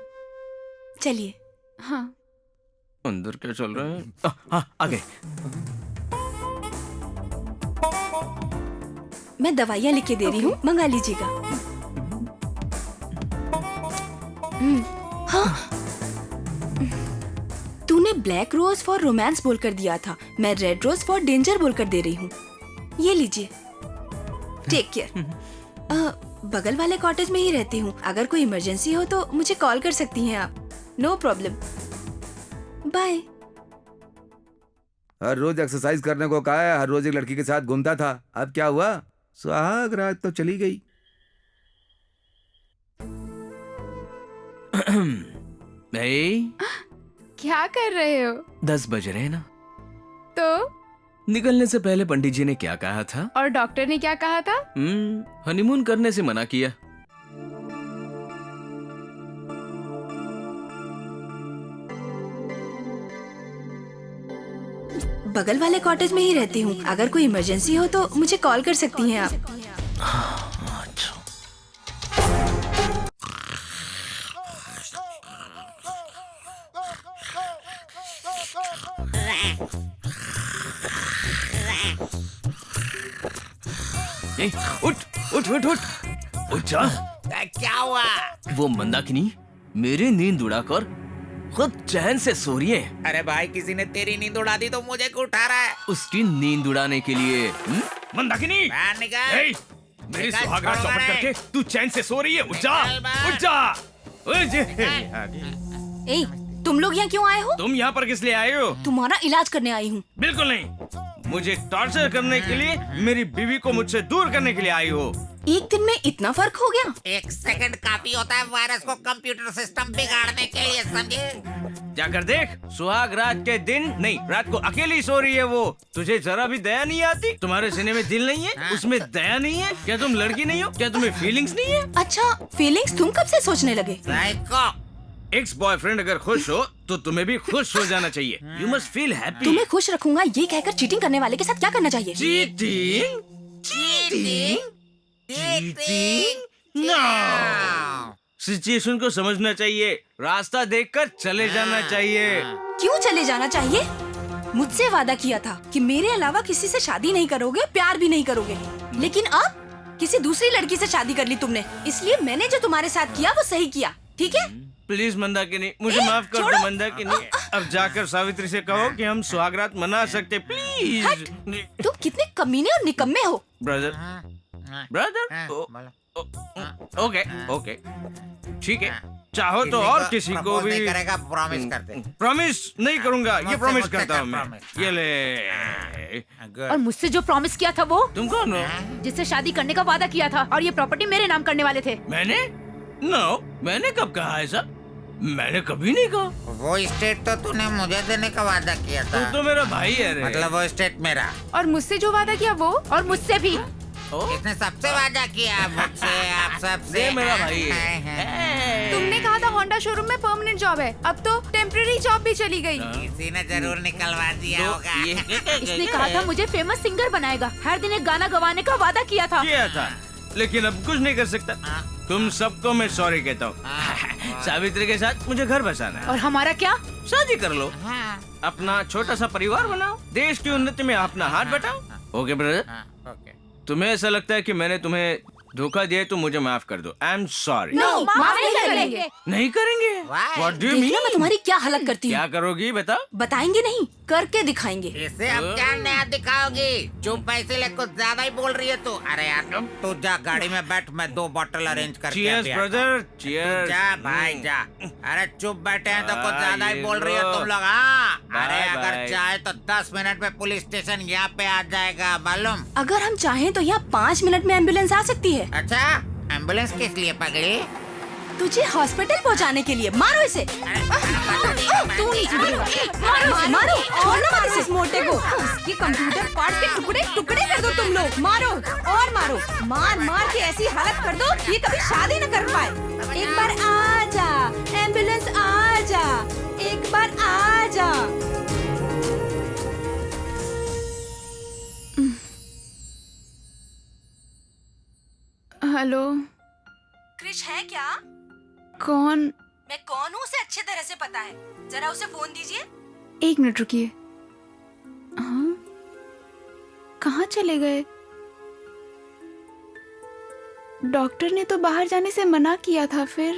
चलिए। हाँ। अंदर क्या चल रहा है? आगे। मैं दवाइयाँ लिख के दे रही हूँ, मंगा लीजिएगा। हाँ। तूने ब्लैक रोज फॉर रोमांस बोलकर दिया था, मैं रेड रोज फॉर डेंजर बोलकर दे रही हूँ। ये लीजिए, टेक केयर। बगल वाले कॉटेज में ही रहती हूँ, अगर कोई इमरजेंसी हो तो मुझे कॉल कर सकती हैं आप। No problem, bye. हर रोज एक्सरसाइज करने को कहा है, हर रोज एक लड़की के साथ घूमता था, अब क्या हुआ? सुहाग रात तो चली गई। क्या कर रहे हो? 10 बज रहे हैं ना? तो निकलने से पहले पंडित जी ने क्या कहा था? और डॉक्टर ने क्या कहा था? हनीमून करने से मना किया। बगल वाले कॉटेज में ही रहती हूँ, अगर कोई इमरजेंसी हो तो मुझे कॉल कर सकती हैं आप। उठ उठ उठ उठ उठ जा। क्या हुआ? वो मंदाकिनी मेरी नींद उड़ाकर खुद चैन से सो रही है। अरे भाई, किसी ने तेरी नींद उड़ा दी तो मुझे क्यों उठा रहा है? उसकी नींद उड़ाने के लिए मंदाकिनी, बाहर निकल। मेरी सुहागरात चौपट करके तू चैन से सो रही है। उठ जा उठ जा। ए, तुम लोग यहाँ क्यों आए हो? तुम यहाँ पर किस लिए आए हो? तुम्हारा इलाज करने आई हूँ। बिल्कुल नहीं, मुझे टॉर्चर करने के लिए, मेरी बीवी को मुझसे दूर करने के लिए आई हो। एक दिन में इतना फर्क हो गया? 1 सेकंड काफी होता है वायरस को कंप्यूटर सिस्टम बिगाड़ने के लिए, समझे? जाकर देख, सुहाग रात के दिन नहीं, रात को अकेली सो रही है वो। तुझे जरा भी दया नहीं आती? तुम्हारे सीने में दिल नहीं है? उसमें दया नहीं है? क्या तुम लड़की नहीं हो? क्या तुम्हें फीलिंग्स नहीं है? अच्छा, फीलिंग्स तुम कब से सोचने लगे? एक्स बॉयफ्रेंड अगर खुश हो तो तुम्हें भी खुश हो जाना चाहिए। You must feel happy. तुम्हें खुश रखूंगा ये कहकर चीटिंग करने वाले के साथ क्या करना चाहिए? Cheating? Cheating? Cheating? No. Situation को समझना चाहिए, रास्ता देखकर चले जाना चाहिए। क्यों चले जाना चाहिए? मुझसे वादा किया था कि मेरे अलावा किसी से शादी नहीं करोगे, प्यार भी नहीं करोगे। लेकिन अब किसी दूसरी लड़की से शादी कर ली तुमने, इसलिए मैंने जो तुम्हारे साथ किया वो सही किया, ठीक है? प्लीज मंदाकिनी, मुझे माफ कर दो मंदाकिनी। अब जाकर सावित्री से कहो कि हम सुहागरात मना सकते, प्लीज। तुम कितने कमीने और निकम्मे हो। ब्रदर ओके ओके ठीक है, चाहो तो और किसी को भी करेगा, प्रॉमिस करते। प्रॉमिस नहीं करूंगा, ये प्रॉमिस करता हूँ मैं। ये ले। और मुझसे जो प्रॉमिस किया था वो? तुम कौन हो? जिससे शादी करने का वादा किया था और ये प्रॉपर्टी मेरे नाम करने वाले थे। मैंने? नो, मैंने कब कहा ऐसा? मैंने कभी नहीं कहा। वो स्टेट तो तूने मुझे देने का वादा किया था। तू तो मेरा भाई है रे। मतलब वो स्टेट मेरा। और मुझसे जो वादा किया वो? और मुझसे भी। इसने सबसे वादा किया, मुझसे, आप सबसे। ये मेरा भाई है। तुमने कहा था होंडा शोरूम में परमानेंट जॉब है, अब तो टेम्परेरी जॉब भी चली गई। किसी ने जरूर निकलवा दिया होगा। इसने कहा था मुझे फेमस सिंगर बनाएगा, हर दिन एक गाना गवाने का वादा किया था। लेकिन अब कुछ नहीं कर सकता। तुम सबको मैं सॉरी कहता हूँ। सावित्री के साथ मुझे घर बसाना है। और हमारा क्या? शादी कर लो, अपना छोटा सा परिवार बनाओ, देश की उन्नति में अपना हाथ बटाओ। ओके ब्रदर, तुम्हें ऐसा लगता है कि मैंने तुम्हें धोखा दिया तो मुझे माफ कर दो। I am sorry. नहीं, माफ नहीं करेंगे। नहीं करेंगे? What do you mean? मैं तुम्हारी क्या हालत करती हूँ। क्या करोगी बताओ? बताएंगे नहीं, करके दिखाएंगे। इसे अब क्या नया दिखाओगी? चुप पैसे ले, कुछ ज्यादा ही बोल रही है तू। अरे यार तू जा गाड़ी में बैठ, मैं 2 बॉटल अरेंज करके Cheers ब्रदर, cheers। जा भाई जा। अरे चुप बैठे हैं तो कुछ ज्यादा ही बोल रही है तुम लोग। हाँ, अरे अगर चाहे तो 10 मिनट में पुलिस स्टेशन यहाँ पे आ जाएगा, मालूम? अगर हम चाहें तो यहाँ 5 मिनट में एम्बुलेंस आ सकती है। अच्छा, एम्बुलेंस किस लिए पगड़ी? तुझे हॉस्पिटल पहुँचाने के लिए। मारो इसे। तू नहीं सुधरेगा। मारो, मारो और ना मारो इस मोटे को। इसके कंप्यूटर पार्ट के टुकड़े टुकड़े कर दो तुम लोग। मारो और मारो, मार मार के ऐसी हालत कर दो ये कभी शादी न कर पाए। एक बार आ जा, एम्बुलेंस आ जा, एक बार आ जा। हेलो, क्रिश है क्या? कौन? मैं कौन हूँ उसे अच्छे तरह से पता है, जरा उसे फोन दीजिए। 1 मिनट रुकिए। हाँ, कहाँ चले गए? डॉक्टर ने तो बाहर जाने से मना किया था। फिर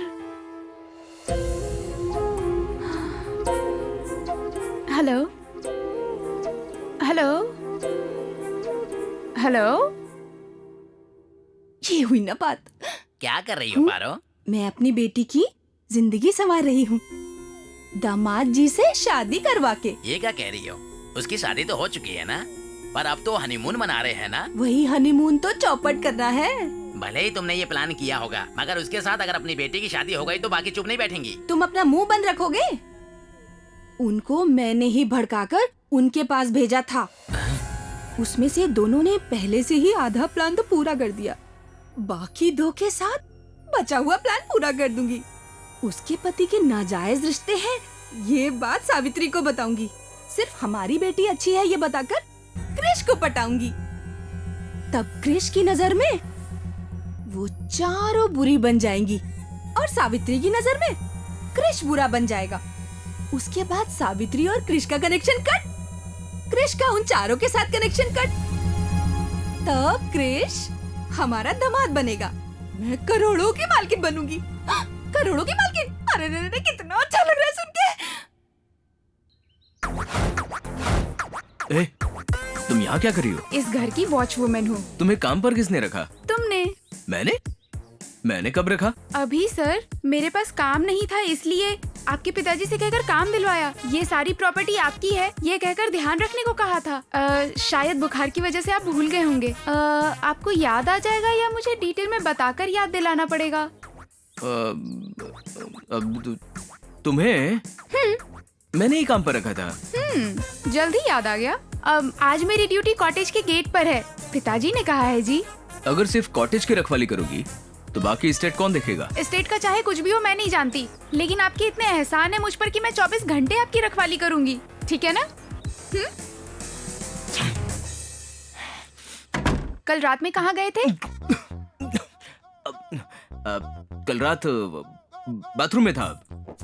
हेलो हेलो हेलो, ये हुई ना बात। क्या कर रही हो पारो? मैं अपनी बेटी की जिंदगी संवार रही हूँ, दामाद जी से शादी करवा के। ये क्या कह रही हो? उसकी शादी तो हो चुकी है ना, पर अब तो हनीमून मना रहे हैं ना? वही हनीमून तो चौपट करना है। भले ही तुमने ये प्लान किया होगा, मगर उसके साथ अगर अपनी बेटी की शादी हो गई तो बाकी चुप नहीं बैठेंगी। तुम अपना मुंह बंद रखोगे? उनको मैंने ही भड़काकर उनके पास भेजा था। उसमें से दोनों ने पहले से ही आधा प्लान तो पूरा कर दिया, बाकी 2 के साथ बचा हुआ प्लान पूरा कर दूंगी। उसके पति के नाजायज रिश्ते हैं, ये बात सावित्री को बताऊंगी। सिर्फ हमारी बेटी अच्छी है ये बताकर क्रिश को पटाऊंगी। तब क्रिश की नजर में वो चारों बुरी बन जाएंगी और सावित्री की नजर में क्रिश बुरा बन जाएगा। उसके बाद सावित्री और क्रिश का कनेक्शन कट, क्रिश का उन चारों के साथ कनेक्शन कट। तब क्रिश हमारा दामाद बनेगा, मैं करोड़ों की मालकिन बनूंगी। करोड़ों की मालकिन। अरे रे रे, कितना अच्छा लग रहा है सुन के। तुम यहाँ क्या कर रही हो? इस घर की वॉचवुमन हूँ। तुम्हें काम पर किसने रखा? तुमने। मैंने कब रखा? अभी सर, मेरे पास काम नहीं था इसलिए आपके पिताजी से कहकर काम दिलवाया। ये सारी प्रॉपर्टी आपकी है ये कहकर ध्यान रखने को कहा था। शायद बुखार की वजह से आप भूल गए होंगे। आपको याद आ जाएगा या मुझे डिटेल में बताकर याद दिलाना पड़ेगा? अब तुम्हें मैंने ही काम पर रखा था। जल्दी याद आ गया। आज मेरी ड्यूटी कॉटेज के गेट पर है, पिताजी ने कहा है जी। अगर सिर्फ कॉटेज की रखवाली करोगी तो बाकी स्टेट कौन देखेगा? स्टेट का चाहे कुछ भी हो मैं नहीं जानती, लेकिन आपके इतने एहसान है मुझ पर कि मैं 24 घंटे आपकी रखवाली करूंगी, ठीक है ना? कल रात में कहाँ गए थे? कल रात बाथरूम में था।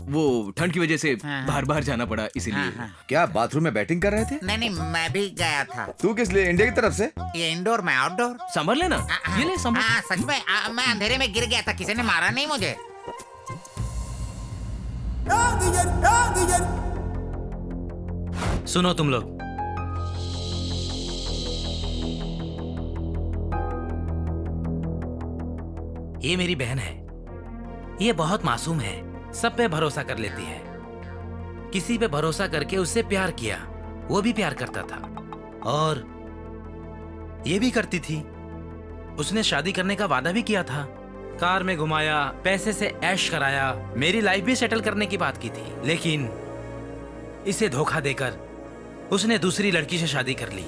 वो ठंड की वजह से बाहर बाहर जाना पड़ा, इसीलिए। क्या बाथरूम में बैटिंग कर रहे थे? नहीं, मैं भी गया था। तू किस लिए? इंडिया की तरफ से? ये इंडोर में आउटडोर। संभल लेना। ये ले संभल। सच में मैं अंधेरे में गिर गया था, किसी ने मारा नहीं मुझे। सुनो तुम लोग, ये मेरी बहन है। ये बहुत मासूम है, सब पे भरोसा कर लेती है। किसी पे भरोसा करके उससे प्यार किया, वो भी प्यार करता था और ये भी करती थी। उसने शादी करने का वादा भी किया था, कार में घुमाया, पैसे से ऐश कराया, मेरी लाइफ भी सेटल करने की बात की थी। लेकिन इसे धोखा देकर उसने दूसरी लड़की से शादी कर ली।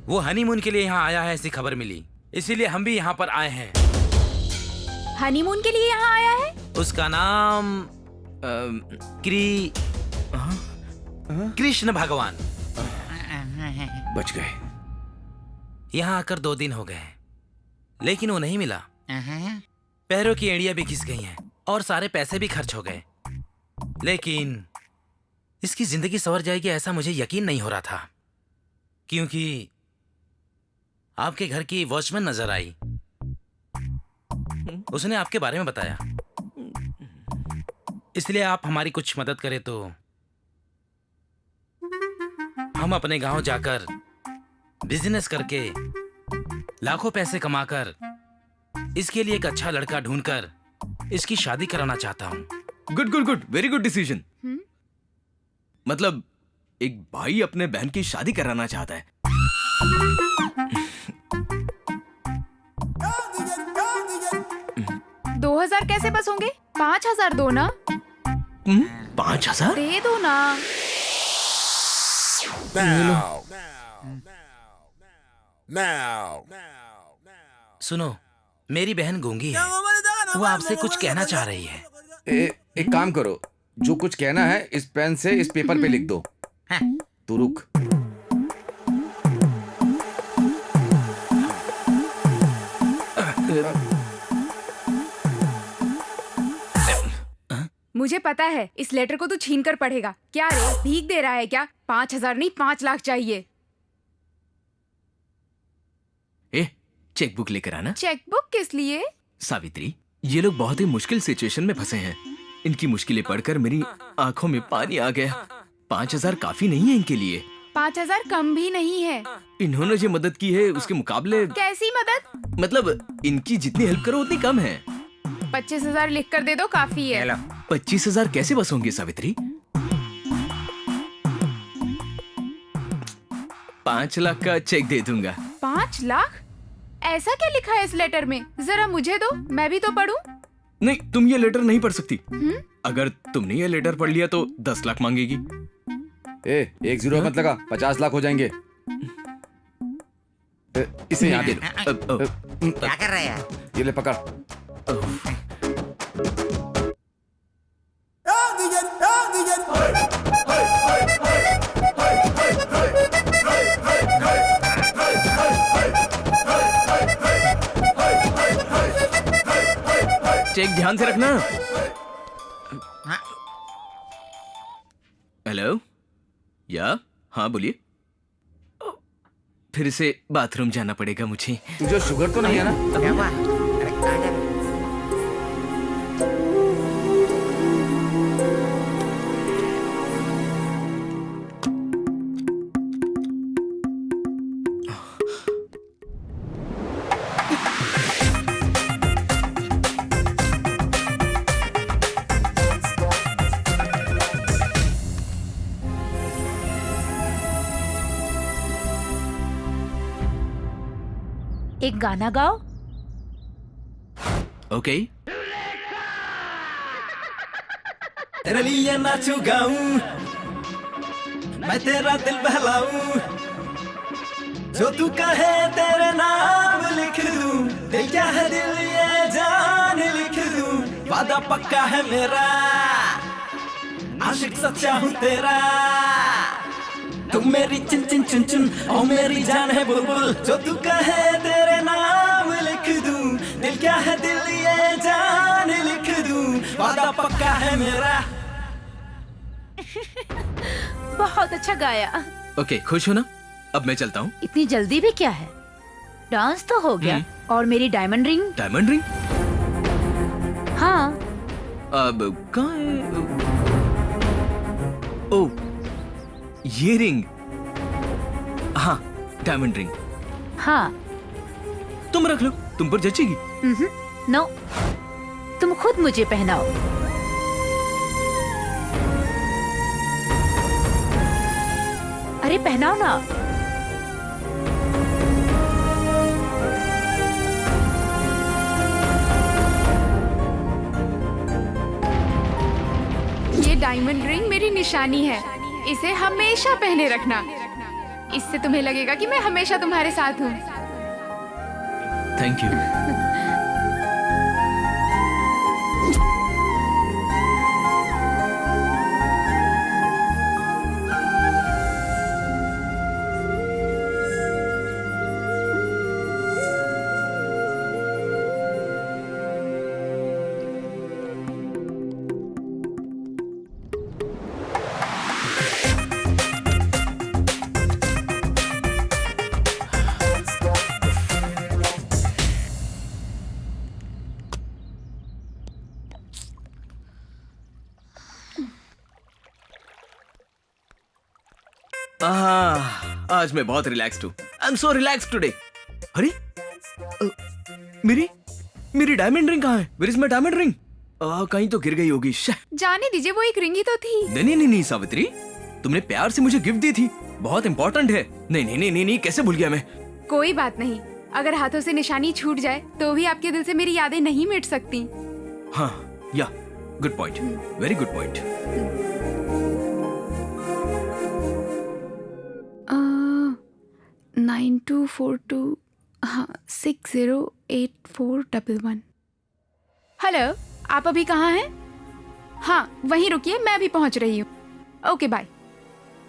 वो हनीमून के लिए यहाँ आया है, ऐसी खबर मिली, इसीलिए हम भी यहाँ पर आए हैं। हनीमून के लिए यहाँ आया है? उसका नाम कृष्ण भगवान। बच गए। यहाँ आकर 2 दिन हो गए, लेकिन वो नहीं मिला। पैरों की एड़ियां भी घिस गई हैं और सारे पैसे भी खर्च हो गए। लेकिन इसकी जिंदगी संवर जाएगी ऐसा मुझे यकीन नहीं हो रहा था, क्योंकि आपके घर की वॉचमैन नजर आई। उसने आपके बारे में बताया, इसलिए आप हमारी कुछ मदद करें तो हम अपने गांव जाकर बिजनेस करके लाखों पैसे कमाकर इसके लिए एक अच्छा लड़का ढूंढकर इसकी शादी कराना चाहता हूँ। Good good good, very good decision. मतलब एक भाई अपने बहन की शादी कराना चाहता है। 2000 कैसे बस होंगे? 5000 दो ना। 5000 दे दो ना। सुनो, मेरी बहन गूंगी है, वो आपसे कुछ कहना चाह रही है। एक काम करो, जो कुछ कहना है इस पेन से इस पेपर पे लिख दो। तू रुक। मुझे पता है इस लेटर को तू छीन कर पढ़ेगा। क्या रे, भीख दे रहा है क्या? 5000 नहीं 5 लाख चाहिए। चेकबुक लेकर आना। चेकबुक किस लिए? सावित्री, ये लोग बहुत ही मुश्किल सिचुएशन में फंसे हैं। इनकी मुश्किलें पढ़कर मेरी आंखों में पानी आ गया। 5000 काफी नहीं है इनके लिए। 5000 कम भी नहीं है। इन्होंने जो मदद की है उसके मुकाबले। कैसी मदद? मतलब इनकी जितनी हेल्प करो उतनी कम है। 25,000 लिख कर दे दो, काफी है। 25,000 कैसे बस होंगे सावित्री? 5 लाख का चेक दे दूंगा। 5 लाख? ऐसा क्या लिखा है इस लेटर में? जरा मुझे दो, मैं भी तो पढ़ूं। नहीं, तुम ये लेटर नहीं पढ़ सकती। अगर तुमने ये लेटर पढ़ लिया तो 10 लाख मांगेगी। 1 0 मत लगा, 50 लाख हो जाएंगे। इसे यहाँ दे लो। क्या कर रहे हैं? ये ले पकड़। चेक ध्यान से रखना। हेलो, या हाँ बोलिए। फिर से बाथरूम जाना पड़ेगा मुझे। तुझे शुगर तो नहीं है ना? क्या हुआ? अरे कहाँ जा रहे? एक गाना गाओ। ओके। तेरे लिए नाचू गाऊं, मैं तेरा दिल बहलाऊं, जो तू कहे तेरे नाम लिख दूं, दिल क्या है दिल ये जान लिख दूं, वादा पक्का है मेरा, आशिक सच्चा हूँ तेरा, तुम मेरी चिन चिन चुन चुन और मेरी जान है बुलबुल, जो तू कहे तेरे नाम लिख दूं, दिल क्या है दिल ये जान लिख दूं, वादा पक्का है मेरा। बहुत अच्छा गाया। ओके, खुश हो ना? अब मैं चलता हूँ। इतनी जल्दी भी क्या है? डांस तो हो गया, और मेरी डायमंड रिंग? Diamond ring? हाँ। अब कहाँ है? ओ, ये रिंग। हाँ, डायमंड रिंग। हाँ। तुम रख लो, तुम पर जचेगी। नो, तुम खुद मुझे पहनाओ। अरे पहनाओ ना। ये डायमंड रिंग मेरी निशानी है, इसे हमेशा पहने रखना। इससे तुम्हें लगेगा कि मैं हमेशा तुम्हारे साथ हूँ। Thank you. आज मैं बहुत रिलैक्स्ड हूँ। I am so relaxed today. अरे मेरी डायमंड रिंग कहाँ है? Where is my diamond ring? कहीं तो गिर गई होगी। जाने दीजिए, वो एक रिंग ही तो थी। नहीं सावित्री, तुमने प्यार से मुझे गिफ्ट दी थी, बहुत इंपॉर्टेंट है। नहीं, कैसे भूल गया मैं? कोई बात नहीं, अगर हाथों से निशानी छूट जाए तो भी आपके दिल से मेरी यादें नहीं मिट सकती। हाँ, या good point, very good point. 9242 हाँ 608411। हेलो, आप अभी कहाँ हैं? हाँ वहीं रुकिए, मैं भी पहुँच रही हूँ। Okay bye.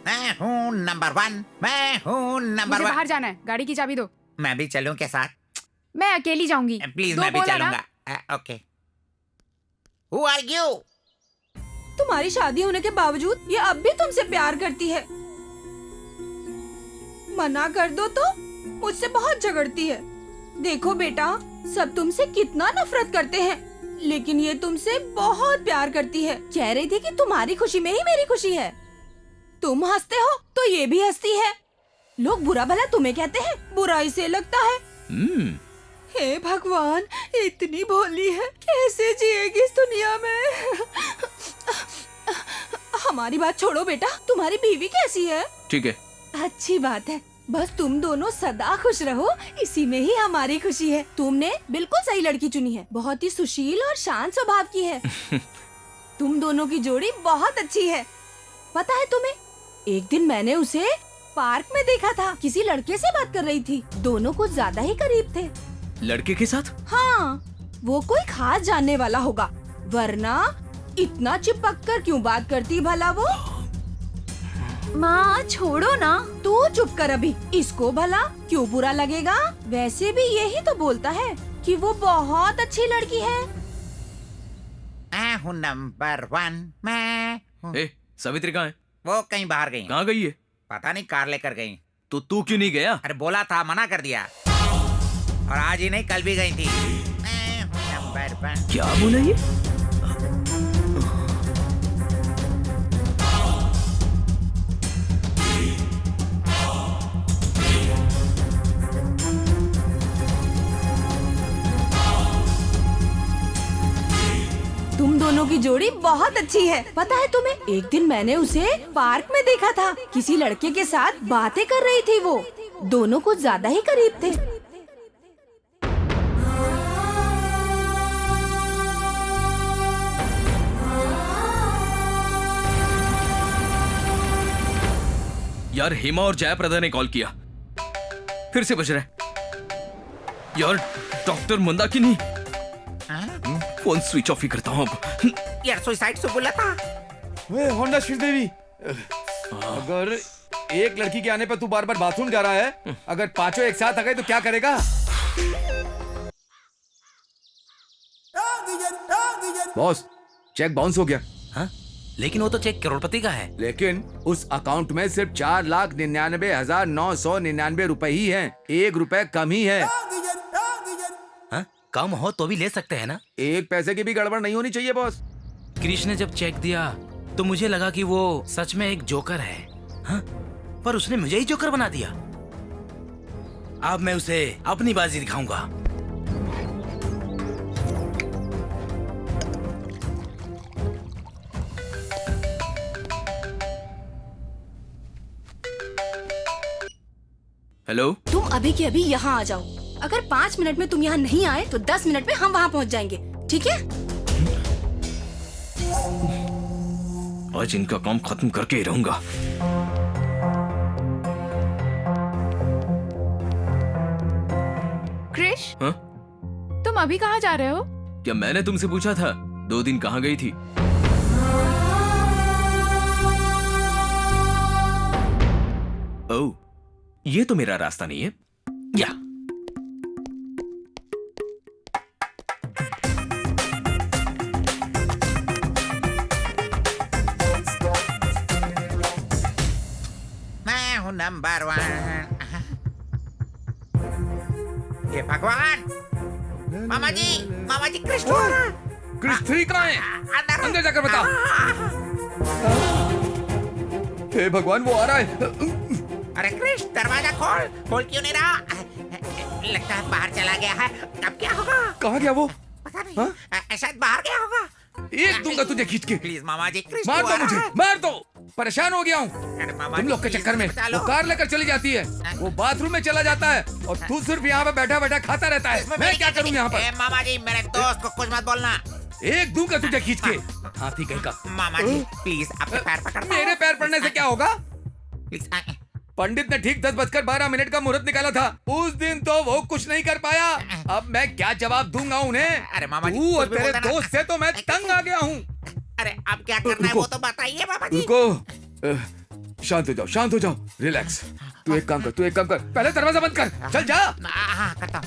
मैं हूँ नंबर 1, मैं हूँ नंबर 1। बाहर जाना है, गाड़ी की चाबी दो। मैं भी चलूं के साथ? मैं अकेली जाऊंगी। प्लीज, मैं भी चलूंगा। ओके। Who are you? तुम्हारी शादी होने के बावजूद ये अब भी तुमसे प्यार करती है। मना कर दो तो मुझसे बहुत झगड़ती है। देखो बेटा, सब तुमसे कितना नफरत करते हैं, लेकिन ये तुमसे बहुत प्यार करती है। कह रही थी कि तुम्हारी खुशी में ही मेरी खुशी है। तुम हंसते हो तो ये भी हंसती है। लोग बुरा भला तुम्हें कहते हैं, बुराई से लगता है। हे भगवान, इतनी भोली है, कैसे जिएगी इस दुनिया में? हमारी बात छोड़ो बेटा, तुम्हारी बीवी कैसी है? ठीक है। अच्छी बात है, बस तुम दोनों सदा खुश रहो, इसी में ही हमारी खुशी है। तुमने बिल्कुल सही लड़की चुनी है, बहुत ही सुशील और शांत स्वभाव की है। तुम दोनों की जोड़ी बहुत अच्छी है। पता है तुम्हें, एक दिन मैंने उसे पार्क में देखा था, किसी लड़के से बात कर रही थी। दोनों कुछ ज्यादा ही करीब थे। लड़के के साथ? हाँ, वो कोई खास जानने वाला होगा, वरना इतना चिपक कर क्यों बात करती भला वो? माँ छोड़ो ना, तू चुप कर अभी। इसको भला क्यों बुरा लगेगा? वैसे भी यही तो बोलता है कि वो बहुत अच्छी लड़की है। मैं हूँ नंबर 1, मैं हूँ। सावित्री कहाँ है? वो कहीं बाहर गई। कहाँ गई है? पता नहीं, कार लेकर गई। तो तू क्यों नहीं गया? अरे बोला था, मना कर दिया। और आज ही नहीं, कल भी गई थी। मैं हूँ नंबर 1। क्या बोला ये? तुम दोनों की जोड़ी बहुत अच्छी है। पता है तुम्हें, एक दिन मैंने उसे पार्क में देखा था, किसी लड़के के साथ बातें कर रही थी। वो दोनों कुछ ज्यादा ही करीब थे। यार, हेमा और जयाप्रदा ने कॉल किया, फिर से बज रहा है। यार, doctor Mandakini. Phone switch off ही करता हूँ अब। यार, सुसाइड से बोला था। होंडा श्रीदेवी, अगर एक लड़की के आने पर तू बार बार बाथरूम जा रहा है, अगर पांचों एक साथ आ गए तो क्या करेगा? बॉस, चेक बाउंस हो गया। हाँ? लेकिन वो तो चेक करोड़पति का है। लेकिन उस अकाउंट में सिर्फ 4,99,999 रुपए ही हैं। 1 रुपए कम ही है। हाँ? कम हो तो भी ले सकते हैं ना? 1 पैसे की भी गड़बड़ नहीं होनी चाहिए बॉस। क्रिश ने जब चेक दिया तो मुझे लगा कि वो सच में एक जोकर है। हाँ? पर उसने मुझे ही जोकर बना दिया। अब मैं उसे अपनी बाजी दिखाऊंगा। हेलो। तुम अभी के अभी यहाँ आ जाओ। अगर 5 मिनट में तुम यहाँ नहीं आए तो 10 मिनट में हम वहाँ पहुँच जाएंगे, ठीक है? आज इनका काम खत्म करके ही रहूंगा। क्रिश, हाँ? तुम अभी कहाँ जा रहे हो? क्या मैंने तुमसे पूछा था 2 दिन कहाँ गई थी? ओह, ये तो मेरा रास्ता नहीं है। या मैं हूँ नंबर 1। ये भगवान, मामा जी कृष्ण आ रहा है। क्रिश 3 कहाँ है? अंदर जाकर बता। हे भगवान, वो आ रहा है। अरे कृष्ण, दरवाजा खोल क्यों नहीं रहा? लगता है बाहर चला गया है। अब क्या होगा? कहाँ गया वो? पता नहीं। शायद बाहर गया होगा। एक दूंगा तुझे खींच के। प्लीज मामा जी, कृष्ण मार को दो आ रहा मुझे, है। मार दो। परेशान हो गया हूँ अरे मामा तुम जी, लोग के प्लीज चक्कर में। बचा लो। वो कार लेकर चली जाती है, वो बाथरूम में चला जाता है और तू सिर्फ यहाँ पे बैठा बैठा खाता रहता है। इसमें मैं मेरी क्या करूँ यहाँ ए, पर? मामा जी, मेरे दोस्त को कुछ मत बोलना। एक दूंगा तुझे खींच के, हाथी कहीं का। मामा जी प्लीज, अपने पैर पकड़। मेरे पैर पड़ने से क्या होगा? प्लीज। पंडित ने ठीक 10:12 का मुहूर्त निकाला था। उस दिन तो वो कुछ नहीं कर पाया। अब मैं क्या जवाब दूंगा उन्हें? अरे मामा जी, तू और कुछ भी तेरे बोलता ना। दोस्त से तो मैं तंग आ गया हूँ। अरे अब क्या करना है वो तो बताइए मामा जी। रुको, शांत हो जाओ, रिलैक्स। तू एक काम कर, पहले दरवाजा बंद कर। चल जा। हाँ, करता हूँ।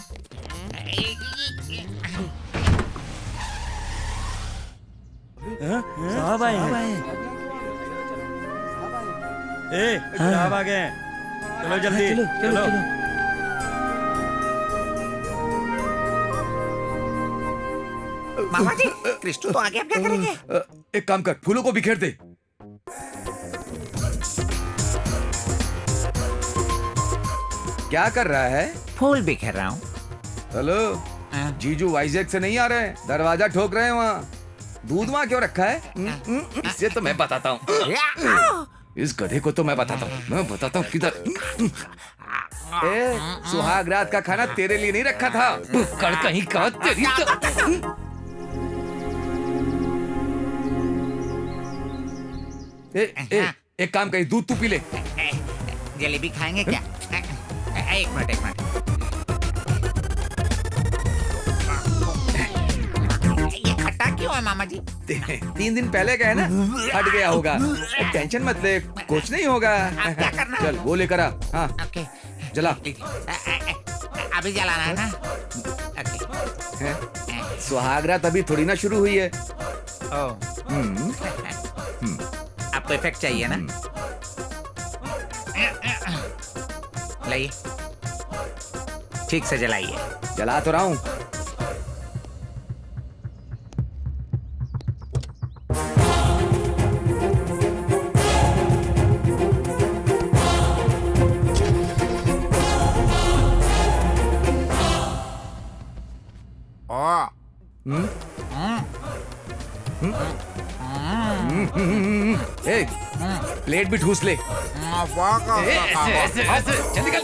साहब आए हैं। साहब आ गए हैं। चलो जल्दी, चलो। मामा जी, कृष्ण तो आगे, अब क्या करेंगे? एक काम कर, फूलों को बिखेर दे। क्या कर रहा है? फूल बिखेर रहा हूँ। हेलो, जीजू वाइजैक से नहीं आ रहे हैं, दरवाजा ठोक रहे हैं वहाँ। दूध वहाँ क्यों रखा है? इसे तो मैं बताता हूँ। इस गधे को तो मैं बताता हूँ किधर। सुहाग रात का खाना तेरे लिए नहीं रखा था। कड़ कहीं का तेरी एक काम करी, दूध तू पी ले। जलेबी खाएंगे क्या? एक मिनट। ये खट्टा क्यों है मामा जी? 3 दिन पहले का है ना, हट गया होगा। टेंशन मत ले, कुछ नहीं होगा। अब क्या करना? चल वो लेकर आ। हाँ, ओके, जला। अभी जलाना है ना? ओके। सुहागरात अभी थोड़ी ना शुरू हुई है। आपको इफेक्ट चाहिए ना? लाइए, ठीक से जलाइए। जला तो रहा हूँ। प्लेट भी ठूस ले। ऐसे चल निकल।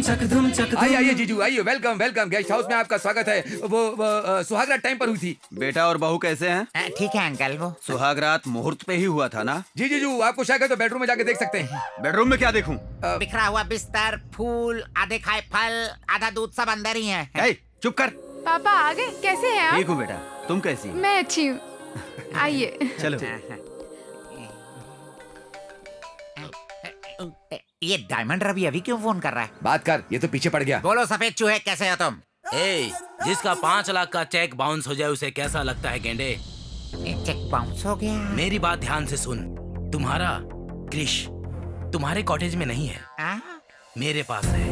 आइए आइए जीजू आइए, वेलकम वेलकम। गेस्ट हाउस में आपका स्वागत है। वो सुहागरात टाइम पर हुई थी। बेटा और बहू कैसे हैं? ठीक है अंकल। वो सुहागरात मुहूर्त पे ही हुआ था ना? जी जीजू, आपको शायद है तो बेडरूम में जाके देख सकते हैं। बेडरूम में क्या देखूं? बिखरा हुआ बिस्तर, फूल, आधे खाए फल, आधा दूध, सब अंदर ही है। ए, चुप कर। पापा आ गए? कैसे हैं ठीक आप? हूँ बेटा, तुम कैसी? मैं अच्छी हूँ। आइए। चलो। ये डायमंड रवि अभी क्यों फोन कर रहा है? बात कर, ये तो पीछे पड़ गया। बोलो सफेद चूहे, कैसे हो तुम? ए, जिसका 5 लाख का चेक बाउंस हो जाए उसे कैसा लगता है गेंडे? चेक बाउंस हो गया। मेरी बात ध्यान से सुन। तुम्हारा क्रिश तुम्हारे कॉटेज में नहीं है, मेरे पास है।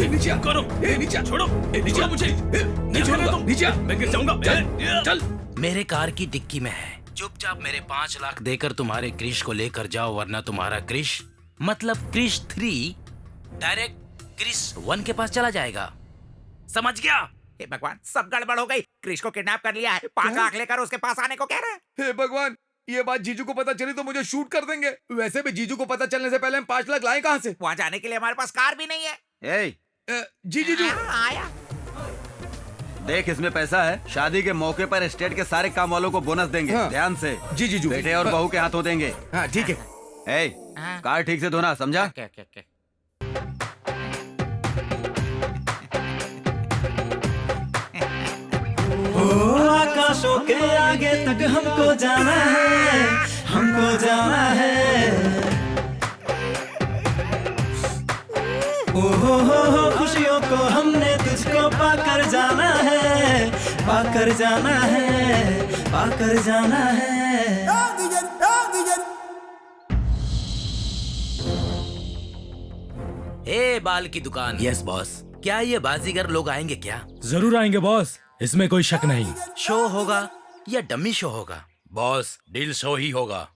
नीचे करो, नीचे छोड़ो, नीचे मुझे, नीचे मैं गिर जाऊंगा। चल। मेरे कार की डिक्की में है। चुपचाप मेरे 5 लाख देकर तुम्हारे क्रिश को लेकर जाओ, वरना तुम्हारा क्रिश मतलब क्रिश 3 डायरेक्ट क्रिश 1 के पास चला जाएगा। समझ गया? हे भगवान, सब गड़बड़ हो गई। क्रिश को किडनैप कर लिया है, 5 लाख लेकर उसके पास आने को कह रहे हैं। हे भगवान, ये बात जीजू को पता चली तो मुझे शूट कर देंगे। वैसे भी जीजू को पता चलने से पहले हम 5 लाख लाए कहाँ से? वहाँ जाने के लिए हमारे पास कार भी नहीं है। जी जीजू। आया। देख, इसमें पैसा है। शादी के मौके पर एस्टेट के सारे काम वालों को बोनस देंगे। हाँ। ध्यान से। जी जीजू। बेटे और बहू के हाथों देंगे। हाँ ठीक है। कार ठीक से धोना, समझा? ओके। आकाशों के आगे तक हमको जाना है, हमको जाना है। हो खुशियों को हमने तुझको पाकर जाना है, पाकर जाना है, पाकर जाना है। ए, बाल की दुकान। Yes boss. क्या ये बाजीगर लोग आएंगे क्या? जरूर आएंगे बॉस, इसमें कोई शक नहीं। शो होगा या डमी शो होगा? बॉस, डील शो ही होगा।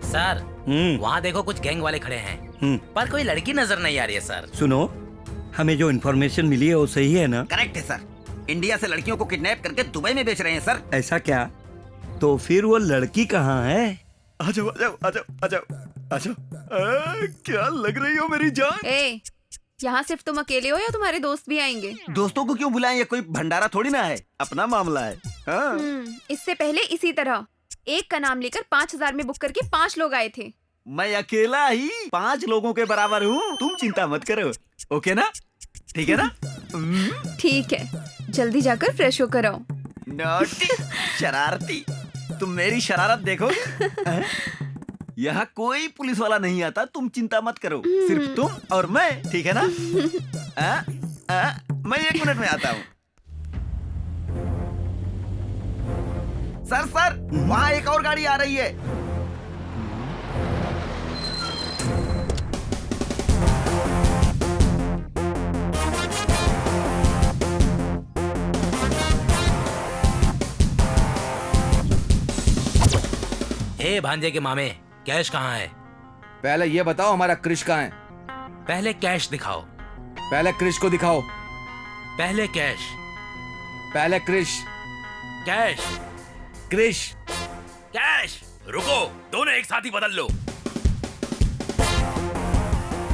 सर, वहाँ देखो कुछ गैंग वाले खड़े हैं, पर कोई लड़की नजर नहीं आ रही है सर। सुनो, हमें जो इन्फॉर्मेशन मिली है वो सही है ना? करेक्ट है सर। इंडिया से लड़कियों को किडनैप करके दुबई में बेच रहे हैं सर। ऐसा क्या? तो फिर वो लड़की कहाँ है? आ जाओ, आ जाओ, आ जाओ, आ जाओ, आ जाओ। क्या लग रही हो मेरी जान? ए, यहाँ सिर्फ तुम अकेले हो या तुम्हारे दोस्त भी आएंगे? दोस्तों को क्यों बुलाएं? ये कोई भंडारा थोड़ी ना है, अपना मामला है। इससे पहले इसी तरह एक का नाम लेकर 5,000 में बुक करके 5 लोग आए थे। मैं अकेला ही 5 लोगों के बराबर हूँ, तुम चिंता मत करो। ओके ना? ठीक है ना? ठीक है, जल्दी जाकर फ्रेश होकर आओ। नॉटी, शरारती, तुम मेरी शरारत देखो। यहाँ कोई पुलिस वाला नहीं आता, तुम चिंता मत करो। सिर्फ तुम और मैं, ठीक है ना? मैं 1 मिनट में आता हूँ। सर, वहाँ एक और गाड़ी आ रही है। ए भांजे के मामे, कैश कहाँ है? पहले ये बताओ हमारा क्रिश कहाँ है? पहले कैश दिखाओ। पहले क्रिश को दिखाओ। पहले कैश। पहले क्रिश। कैश। क्रिश। कैश। रुको, दोनों एक साथ ही बदल लो।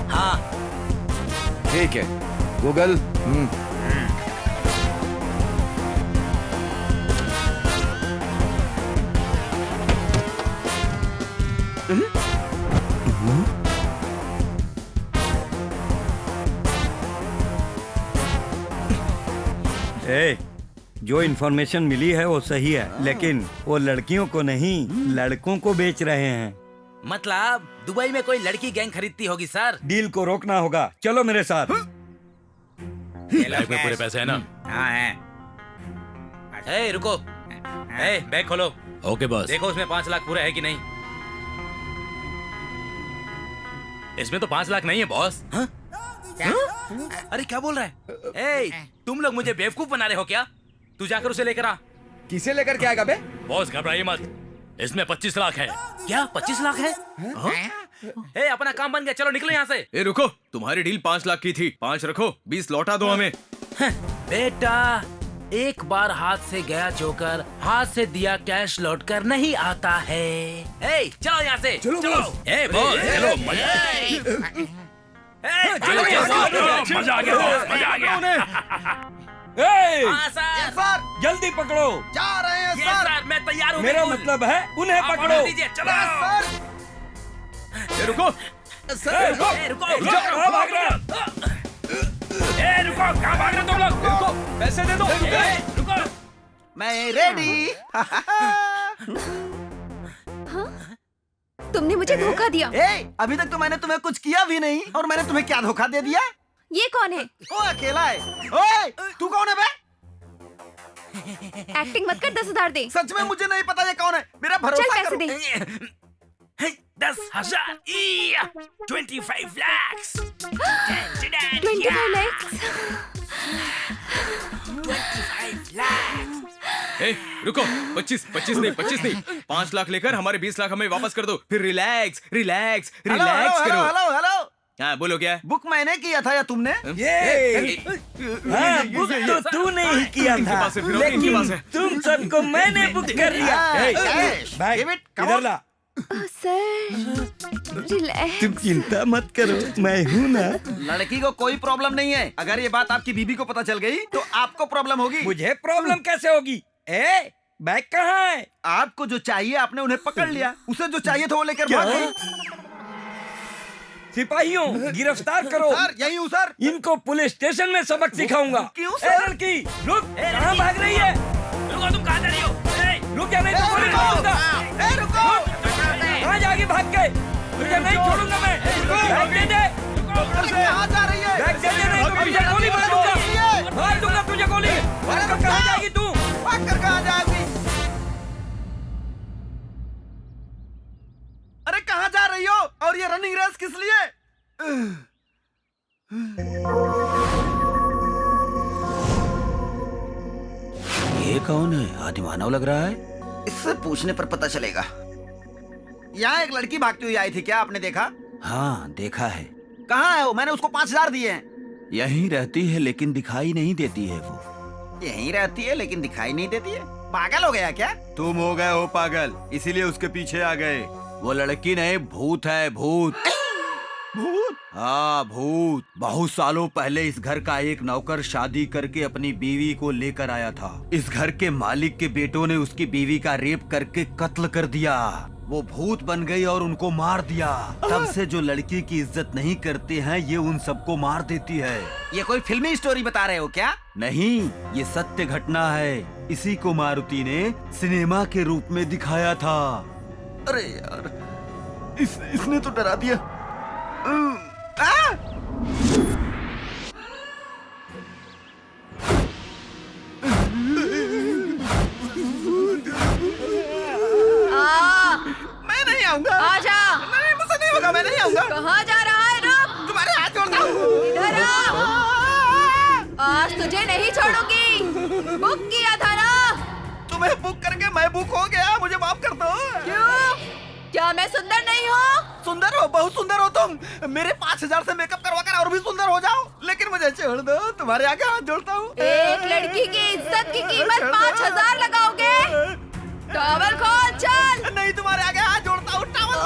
हाँ ठीक है। गूगल। ए, जो इन्फॉर्मेशन मिली है वो सही है, लेकिन वो लड़कियों को नहीं, लड़कों को बेच रहे हैं। मतलब दुबई में कोई लड़की गैंग खरीदती होगी सर। डील को रोकना होगा, चलो मेरे साथ। लाइफ में पूरे पैसे है ना? हाँ है। ए, रुको। ए, बैग खोलो। Okay boss. देखो उसमें 5 लाख पूरा है कि नहीं। इसमें तो 5 लाख नहीं है बॉस। अरे क्या बोल रहा है? ए, तुम लोग मुझे बेवकूफ बना रहे हो क्या? तू जाकर उसे लेकर आ। किसे लेकर के आएगा बे? बॉस घबराइए मत, इसमें 25 लाख है। क्या 25 लाख है? ए, अपना काम बन गया, चलो निकलो यहाँ से। ए रुको, तुम्हारी डील 5 लाख की थी, 5 रखो, 20 लौटा दो हमें। बेटा, एक बार हाथ से गया जोकर, हाथ से दिया कैश लौट कर नहीं आता है। ए, चलो यहाँ से। चलो बॉस। ए बॉस, चलो मजा मजा आ गया बॉस, मजा आ गया। सर, जल्दी पकड़ो। जा रहे हैं सर, मैं तैयार हूँ। मेरा बिल्कुल। मतलब है उन्हें आप पकड़ो। ऑर्डर दीजिए, चलो। ए, रुको सर, रुको, कहाँ भाग रहे हो? रुको, कहाँ भाग रहे हो तुम लोग? रुको, पैसे दे दो। रुको। मैं रेडी। तुमने मुझे धोखा दिया। अभी तक तो मैंने तुम्हें कुछ किया भी नहीं और मैंने तुम्हें क्या धोखा दे दिया? ये कौन है? वो अकेला है। ओए, तू कौन है बे? एक्टिंग मत कर, 10,000 दे। सच में मुझे नहीं पता ये कौन है। मेरा चल भरोसा पैसे करो। दे। 10,000 25 lakhs 25 lakhs। 25 lakhs। ए, रुको, 25 नहीं, 5 लाख लेकर हमारे 20 लाख हमें वापस कर दो। फिर relax relax hello, relax hello, करो। Hello, hello. हाँ, बोलो क्या? बुक मैंने किया था या तुमने? हाँ, बुक तो तूने ही किया इनके था, पास है, फिर और इनके पास लेकिन है। तुम सबको मैंने बुक कर लिया। भाई, Give it, come इधर on. ला। Sir, relax. तुम चिंता मत करो, मैं हूँ ना। लड़की को कोई प्रॉब्लम नहीं है। अगर ये बात आपकी बीबी को पता चल गई तो आपको प्रॉब्लम होगी। मुझे प्रॉब्लम कैसे होगी? बैग कहाँ है? आपको जो चाहिए आपने उन्हें पकड़ लिया, उसे जो चाहिए था वो लेकर क्या? भाग गई। सिपाहियों, गिरफ्तार करो। सर, यही हूँ सर। इनको पुलिस स्टेशन में सबक सिखाऊंगा। क्यों ए, सर? लड़की, रुक, कहाँ भाग रही है? रुको, तुम कहाँ जा रही हो? रुक या नहीं तो पुलिस छोड़ूंगा। रुको। कहाँ जाएगी भाग के? तुझे नहीं छोड़ूंगा मैं। बैग दे दे। कहाँ जा रही है? बैग दे दे, नहीं तो तुझे गोली मार दूंगा। मार दूंगा तुझे गोली। कहाँ जाएगी तू? भाग कर कहाँ जाएगी? अरे कहाँ जा रही हो? और ये रनिंग रेस किस लिए? ये कौन है? आदि मानव लग रहा है। इससे पूछने पर पता चलेगा। यहाँ एक लड़की भागती हुई आई थी, क्या आपने देखा? हाँ, देखा है। कहाँ है वो? मैंने उसको 5,000 दिए हैं। यहीं रहती है लेकिन दिखाई नहीं देती है वो। यहीं रहती है लेकिन दिखाई नहीं देती है। पागल हो गया क्या? तुम हो गए हो पागल, इसीलिए उसके पीछे आ गए। वो लड़की नहीं, भूत है, भूत। भूत? हाँ, भूत। बहुत सालों पहले इस घर का एक नौकर शादी करके अपनी बीवी को लेकर आया था। इस घर के मालिक के बेटों ने उसकी बीवी का रेप करके कत्ल कर दिया। वो भूत बन गई और उनको मार दिया। तब से जो लड़की की इज्जत नहीं करते हैं, ये उन सबको मार देती है। ये कोई फिल्मी स्टोरी बता रहे हो क्या? नहीं, ये सत्य घटना है। इसी को मारुति ने सिनेमा के रूप में दिखाया था। अरे यार, इसने तो डरा दिया। मैं नहीं आऊंगा। आजा। नहीं, मुझसे नहीं होगा, मैं नहीं आऊंगा। कहाँ जा रहा है? रुक। तुम्हारे हाथ जोड़ता हूँ। इधर आ। आज तुझे नहीं छोड़ूंगी। बुक किया था ना? तुम्हें बुक करके मैं बुक हो गया, मुझे माफ कर दो। क्यों? क्या मैं सुंदर नहीं हूँ? सुंदर हो, बहुत सुंदर हो तुम। मेरे 5,000 से मेकअप करवा कर और भी सुंदर हो जाओ, लेकिन मुझे छोड़ दो। तुम्हारे आगे हाथ जोड़ता हूँ। एक लड़की की इज्जत की कीमत 5,000 लगाओगे? टॉवल खोल, चल। नहीं, तुम्हारे आगे हाथ जोड़ता हूँ। टॉवल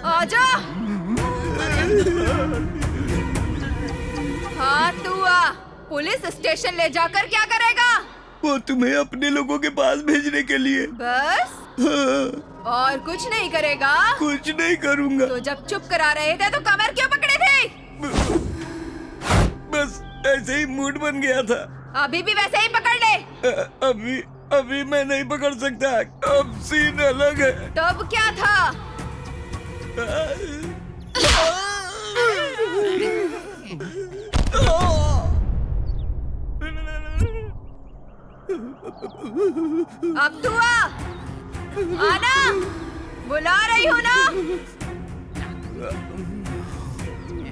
आजा। हाँ, तू आ। पुलिस स्टेशन ले जाकर क्या करेगा? वो तुम्हें अपने लोगों के पास भेजने के लिए। बस? हाँ, और कुछ नहीं करेगा? कुछ नहीं करूँगा। तो जब चुप करा रहे थे तो कमर क्यों पकड़े थे? बस ऐसे ही मूड बन गया था। अभी भी वैसे ही पकड़ ले। अभी मैं नहीं पकड़ सकता। अब सीन अलग है। तब क्या था? अब तू आ। आना, बुला रही हूँ ना।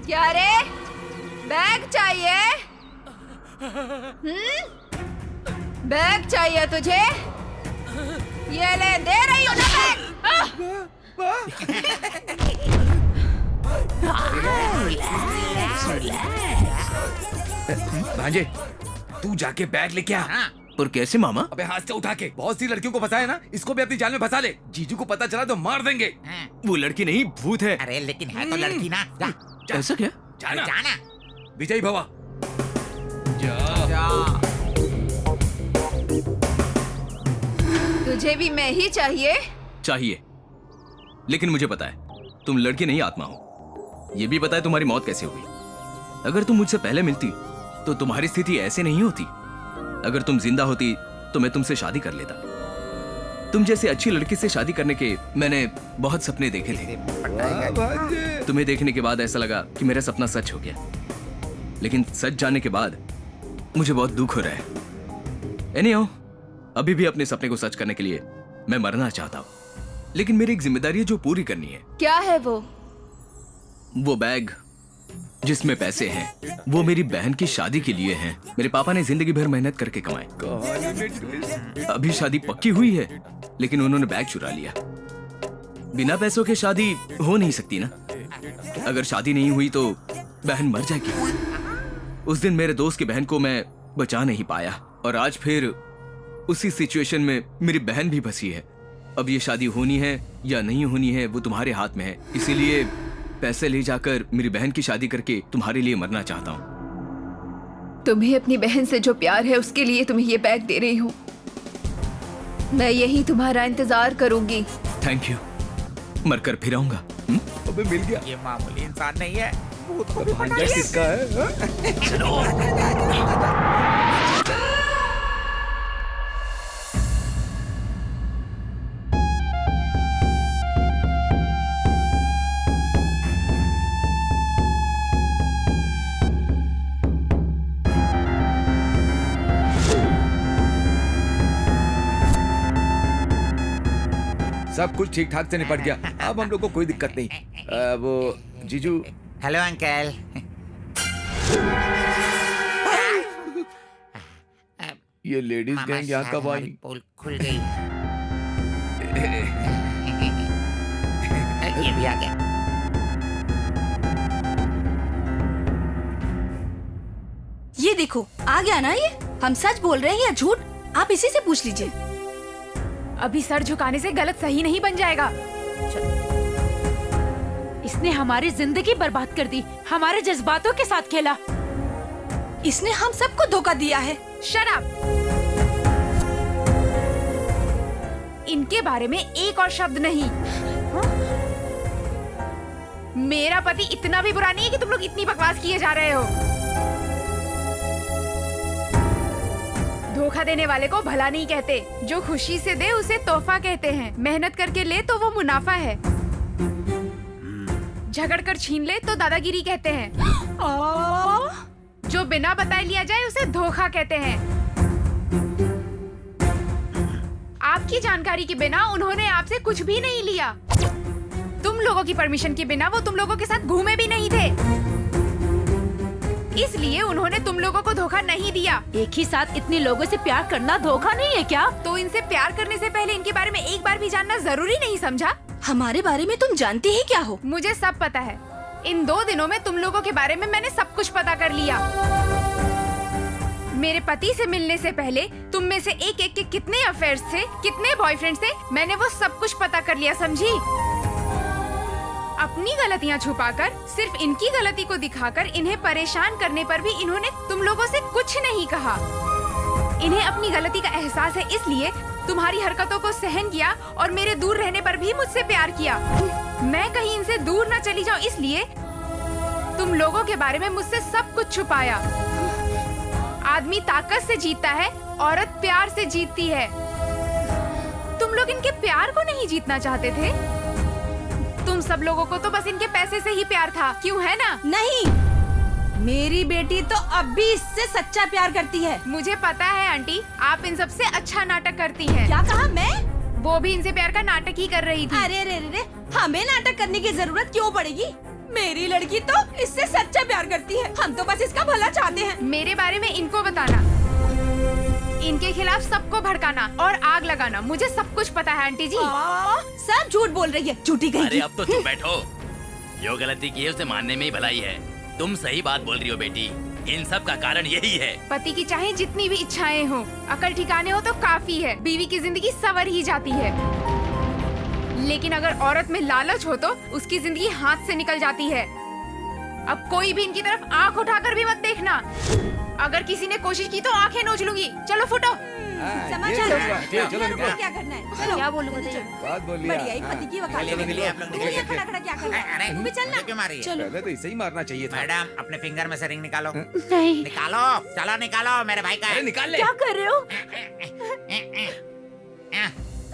क्या रे, बैग चाहिए? बैग चाहिए तुझे? ये ले, दे रही हूँ ना बैग। भांजे, तू जाके बैग लेके आ। और कैसे मामा? अबे हाथ से उठा के। बहुत सी लड़कियों को फंसा है ना, इसको भी अपनी जाल में फंसा ले। जीजू को पता चला तो मार देंगे। वो लड़की नहीं, भूत है। अरे लेकिन है तो लड़की ना। जा, ऐसा क्या? जाना। जाना। विजय भवा। तुझे भी मैं ही चाहिए? चाहिए, लेकिन मुझे पता है तुम लड़की नहीं आत्मा हो। ये भी पता है तुम्हारी मौत कैसे हुई। अगर तुम मुझसे पहले मिलती तो तुम्हारी स्थिति ऐसे नहीं होती। अगर तुम जिंदा होती तो मैं तुमसे शादी कर लेता। तुम जैसे अच्छी लड़की से शादी करने के मैंने बहुत सपने देखे थे। तुम्हें देखने के बाद ऐसा लगा कि मेरा सपना सच हो गया, लेकिन सच जानने के बाद मुझे बहुत दुख हो रहा है। एनीहाउ, अभी भी अपने सपने को सच करने के लिए मैं मरना चाहता हूँ, लेकिन मेरी एक जिम्मेदारी है जो पूरी करनी है। क्या है वो? वो बैग जिसमें पैसे हैं, वो मेरी बहन की शादी के लिए हैं। मेरे पापा ने जिंदगी भर मेहनत करके कमाए। अभी शादी पक्की हुई है, लेकिन उन्होंने बैग चुरा लिया। बिना पैसों के शादी हो नहीं सकती ना। अगर शादी नहीं हुई तो बहन मर जाएगी। उस दिन मेरे दोस्त की बहन को मैं बचा नहीं पाया, और आज फिर उसी सिचुएशन में मेरी बहन भी फंसी है। अब ये शादी होनी है या नहीं होनी है वो तुम्हारे हाथ में है। इसीलिए पैसे ले जाकर मेरी बहन की शादी करके तुम्हारे लिए मरना चाहता हूँ। तुम्हें अपनी बहन से जो प्यार है उसके लिए तुम्हें ये बैग दे रही हूँ। मैं यही तुम्हारा इंतजार करूंगी। Thank you. मरकर फिर आऊंगा। अबे मिल गया। ये मामूली इंसान नहीं है, भूत को भी पकड़ भांजा लिया। किसका है? सब कुछ ठीक ठाक से निपट गया। अब हम लोग को कोई दिक्कत नहीं। वो जीजू। Hello uncle. ये लेडीज गैंग यहाँ कब आई? पोल खुल गई। ये भी आ गया। ये देखो आ गया ना। ये हम सच बोल रहे हैं या झूठ, आप इसी से पूछ लीजिए। अभी सर झुकाने से गलत सही नहीं बन जाएगा। इसने हमारी जिंदगी बर्बाद कर दी, हमारे जज्बातों के साथ खेला। इसने हम सबको धोखा दिया है। Shut up. इनके बारे में एक और शब्द नहीं। हाँ? मेरा पति इतना भी बुरा नहीं है कि तुम लोग इतनी बकवास किए जा रहे हो। धोखा देने वाले को भला नहीं कहते, जो खुशी से दे उसे तोहफा कहते हैं। मेहनत करके ले तो वो मुनाफा है, झगड़ कर छीन ले तो दादागिरी कहते हैं, जो बिना बताए लिया जाए उसे धोखा कहते हैं। आपकी जानकारी के बिना उन्होंने आपसे कुछ भी नहीं लिया। तुम लोगों की परमिशन के बिना वो तुम लोगों के साथ घूमे भी नहीं थे, इसलिए उन्होंने तुम लोगों को धोखा नहीं दिया। एक ही साथ इतने लोगों से प्यार करना धोखा नहीं है क्या? तो इनसे प्यार करने से पहले इनके बारे में एक बार भी जानना जरूरी नहीं समझा? हमारे बारे में तुम जानते ही क्या हो? मुझे सब पता है। इन 2 दिनों में तुम लोगों के बारे में मैंने सब कुछ पता कर लिया। मेरे पति से मिलने से पहले तुम में से एक एक के कितने अफेयर्स थे, कितने बॉयफ्रेंड्स थे, मैंने वो सब कुछ पता कर लिया, समझी? अपनी गलतियां छुपाकर, सिर्फ इनकी गलती को दिखाकर इन्हें परेशान करने पर भी इन्होंने तुम लोगों से कुछ नहीं कहा। इन्हें अपनी गलती का एहसास है, इसलिए तुम्हारी हरकतों को सहन किया और मेरे दूर रहने पर भी मुझसे प्यार किया। मैं कहीं इनसे दूर न चली जाऊं, इसलिए तुम लोगों के बारे में मुझसे सब कुछ छुपाया। आदमी ताकत से जीतता है, औरत प्यार से जीतती है। तुम लोग इनके प्यार को नहीं जीतना चाहते थे। तुम सब लोगों को तो बस इनके पैसे से ही प्यार था, क्यों है ना? नहीं, मेरी बेटी तो अब भी इससे सच्चा प्यार करती है। मुझे पता है आंटी, आप इन सबसे अच्छा नाटक करती हैं। क्या कहा? मैं? वो भी इनसे प्यार का नाटक ही कर रही थी। अरे रे रे रे, हमें नाटक करने की जरूरत क्यों पड़ेगी? मेरी लड़की तो इससे सच्चा प्यार करती है। हम तो बस इसका भला चाहते हैं। मेरे बारे में इनको बताना। इनके खिलाफ सबको भड़काना और आग लगाना, मुझे सब कुछ पता है आंटी जी। सब झूठ बोल रही है, झूठी गई। अरे अब तो चुप बैठो। जो गलती की है उसे मानने में ही भलाई है। तुम सही बात बोल रही हो बेटी, इन सब का कारण यही है। पति की चाहे जितनी भी इच्छाएं हो, अकल ठिकाने हो तो काफी है, बीवी की जिंदगी संवर ही जाती है। लेकिन अगर औरत में लालच हो तो उसकी जिंदगी हाथ से निकल जाती है। अब कोई भी इनकी तरफ आंख उठाकर भी मत देखना। अगर किसी ने कोशिश की तो आंखें नोच लूंगी। चलो फुटो। समझ ये चलो, सही बात है, चलो निकलो। क्या करना है? चलो क्या बोलूं बात बोल लिया। बढ़िया, एक पति की वकालत। निकलिए, निकलिए, आप लोग निकलिए। खड़ा खड़ा क्या करना है? अरे तू भी चलना। मुझे क्यों मारी है? चलो। पहले तो इसे ही मारना चाहिए था। मैडम अपने फिंगर में से रिंग निकालो। नहीं। निकालो, चलो निकालो, मेरे भाई का है। निकाल ले। क्या कर रहे हो?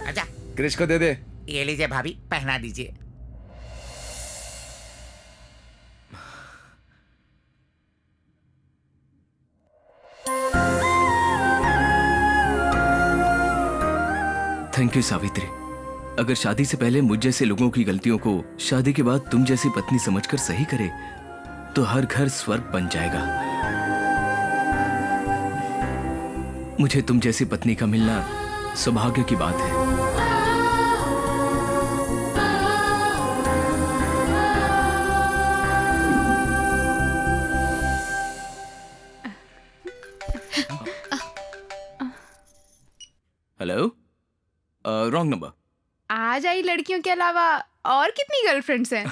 अच्छा क्रिश को दे दे। ये लीजिए भाभी, पहना दीजिए। Thank you Savitri. अगर शादी से पहले मुझ जैसे लोगों की गलतियों को शादी के बाद तुम जैसी पत्नी समझकर सही करे तो हर घर स्वर्ग बन जाएगा। मुझे तुम जैसी पत्नी का मिलना सौभाग्य की बात है। Hello, wrong number. आज आई लड़कियों के अलावा और कितनी गर्लफ्रेंड्स हैं?